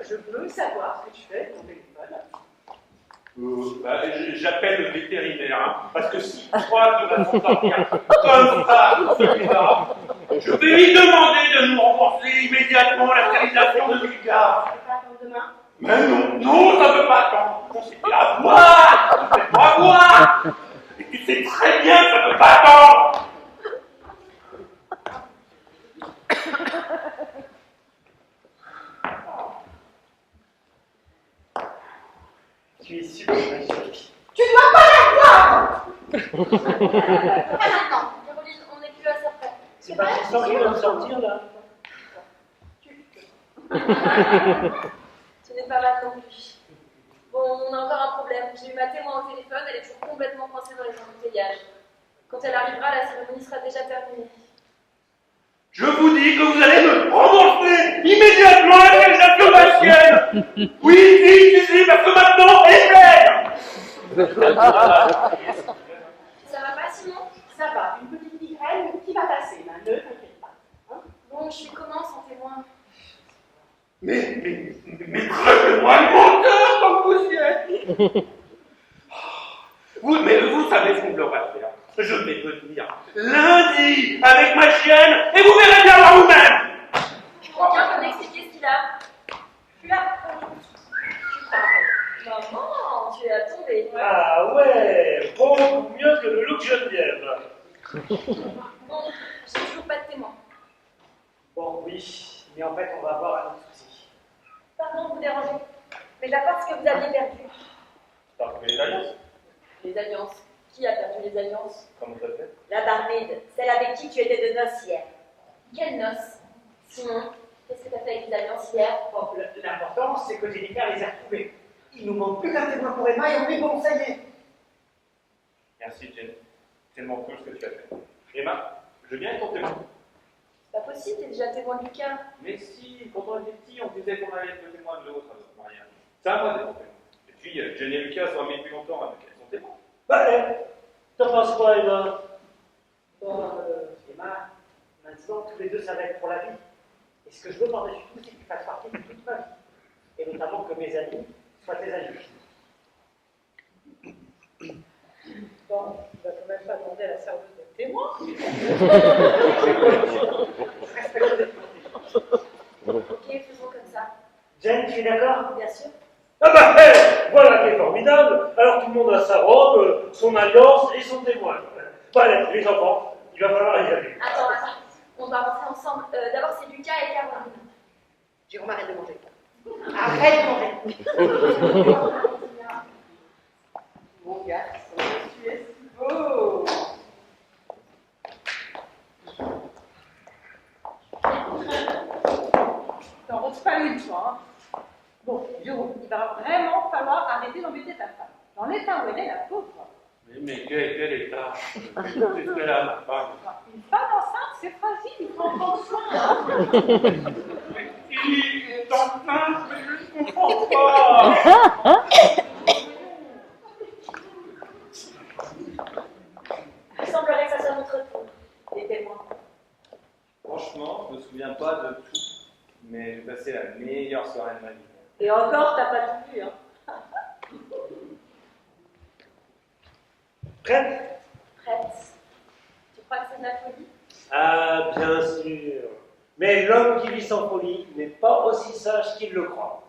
Je veux savoir ce que tu fais de ton téléphone. J'appelle le vétérinaire, hein, parce que si toi tu vas s'en sortir comme ça, celui-là, je vais lui demander de nous rembourser immédiatement la stérilisation de Lucas. Ça peut pas attendre demain? Mais non, ça ne peut pas attendre. On s'est fait avoir, Et tu sais très bien que ça ne peut pas attendre. Tu es super, ma chérie. Tu ne dois pas la voir. Pas maintenant. Caroline, on n'est plus à ça près. C'est pas Tristan qui vient de sortir là? Ce n'est pas mal non plus. Bon, on a encore un problème. J'ai eu ma témoin au téléphone, elle est toujours complètement coincée dans les embouteillages. Quand elle arrivera, la cérémonie sera déjà terminée. Je vous dis que vous allez me rembourser immédiatement la réalisation martienne. Oui, si, parce que maintenant, elle est pleine. Ça va pas, Simon? Ça va, une petite migraine qui va passer, mais ne t'inquiète pas. Hein? Bon, je suis comment sans témoin? Mais traitez-moi le menteur comme vous y êtes. Mais vous savez ce qu'on devrait faire. Je vais venir lundi avec ma chienne et vous verrez bien par vous-même. Quelqu'un peut m'expliquer ce qu'il a? Je suis là. Maman, tu es à tomber. Ah ouais, beaucoup mieux que le look Geneviève. Bon, j'ai toujours pas de témoin. Bon, oui, mais en fait, on va avoir un autre souci. Pardon de vous déranger, mais j'apporte ce que vous aviez perdu. T'as retrouvé les alliances? Les alliances. Qui a perdu les alliances? Comment ça fait? La barmaid, celle avec qui tu étais de noces hier. Quelles noces? Simon, qu'est-ce que tu as fait avec les alliances hier? Bon, l'important, c'est que Jennifer les a retrouvés. Il nous manque plus qu'un témoin pour Emma et on est bon, ça y est. Merci, Jen. Tellement cool ce que tu as fait. Emma, je viens être ton témoin. C'est pas possible, t'es déjà témoin de Lucas. Mais si, quand on était petit, on disait qu'on allait être le témoin de l'autre à notre mariage. C'est à moi d'être ton témoin. Et puis, Jen et Lucas sont amis depuis longtemps avec elles sont témoins. Bah, t'en penses quoi, Emma? Bon, Emma, maintenant, tous les deux, ça va être pour la vie. Et ce que je veux par-dessus tout, c'est que tu fasses partie de toute ma vie. Et notamment que mes amis soient tes amis. Bon, tu vas quand même pas demander à la serveuse d'être témoin. Ok, faisons comme ça. Jen, tu es d'accord? Bien sûr. Ah bah, voilà qui est formidable. Alors tout le monde a sa robe, son alliance et son témoin. Bah, allez, les enfants, il va falloir y aller. Attends. On va rentrer ensemble. D'abord, c'est Lucas et Caroline. Jérôme, arrête de manger. Arrête de manger. Mon garçon, tu es si beau. T'en rentres pas une, toi. Hein. Bon, Jérôme, il va vraiment falloir arrêter d'embêter ta femme. Dans l'état où elle est, la pauvre. Mais quel état? Qu'est-ce qu'elle a, ma femme? Une femme enceinte, c'est fragile, il faut en prendre soin. Hein. Il est enceinte, mais je ne comprends pas. Il semblerait que ça soit notre tour, les témoins. Franchement, je me souviens pas de tout, mais j'ai passé la meilleure soirée de ma vie. Et encore, t'as pas tout vu, hein. Prête? Prête. Tu crois que c'est de la folie? Ah, bien sûr. Mais l'homme qui vit sans folie n'est pas aussi sage qu'il le croit.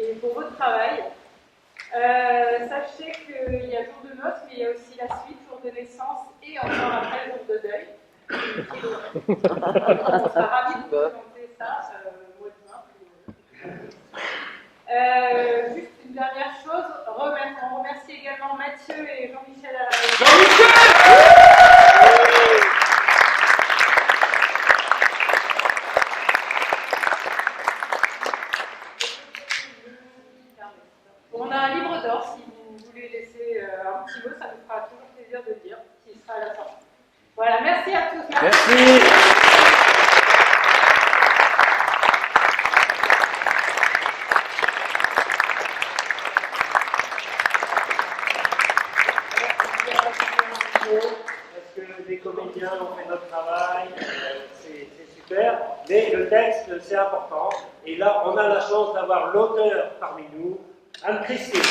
et pour votre travail. Sachez qu'il y a jour de noces, mais il y a aussi la suite, jour de naissance et encore après jour de deuil. On sera ravis de vous présenter ça au mois de juin. Juste une dernière chose, on remercie également Mathieu et Jean-Michel à la On a un livre d'or, si vous voulez laisser un petit mot, ça nous fera toujours plaisir de le dire, qui sera à la sortie. Voilà, merci à tous. Merci. Est-ce que les comédiens ont fait notre travail? C'est super, mais le texte, c'est important. Et là, on a la chance d'avoir l'auteur parmi nous, Anne-Christine.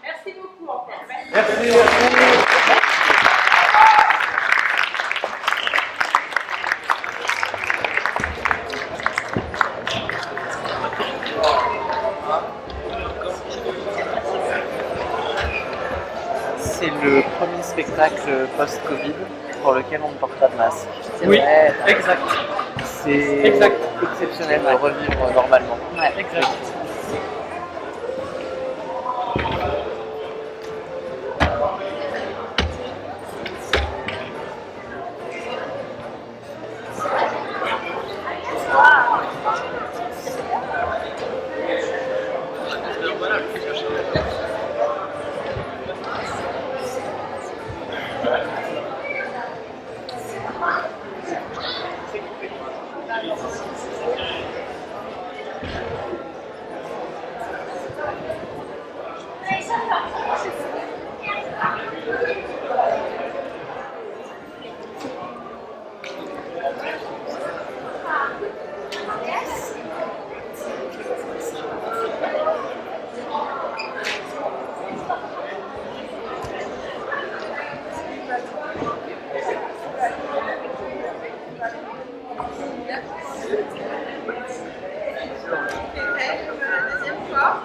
Merci beaucoup encore. Merci. C'est le premier spectacle post-Covid pour lequel on ne porte pas de masque. Oui, vrai, exact. C'est Exact. exceptionnel de revivre normalement. Ouais, exact. Deuxième fois.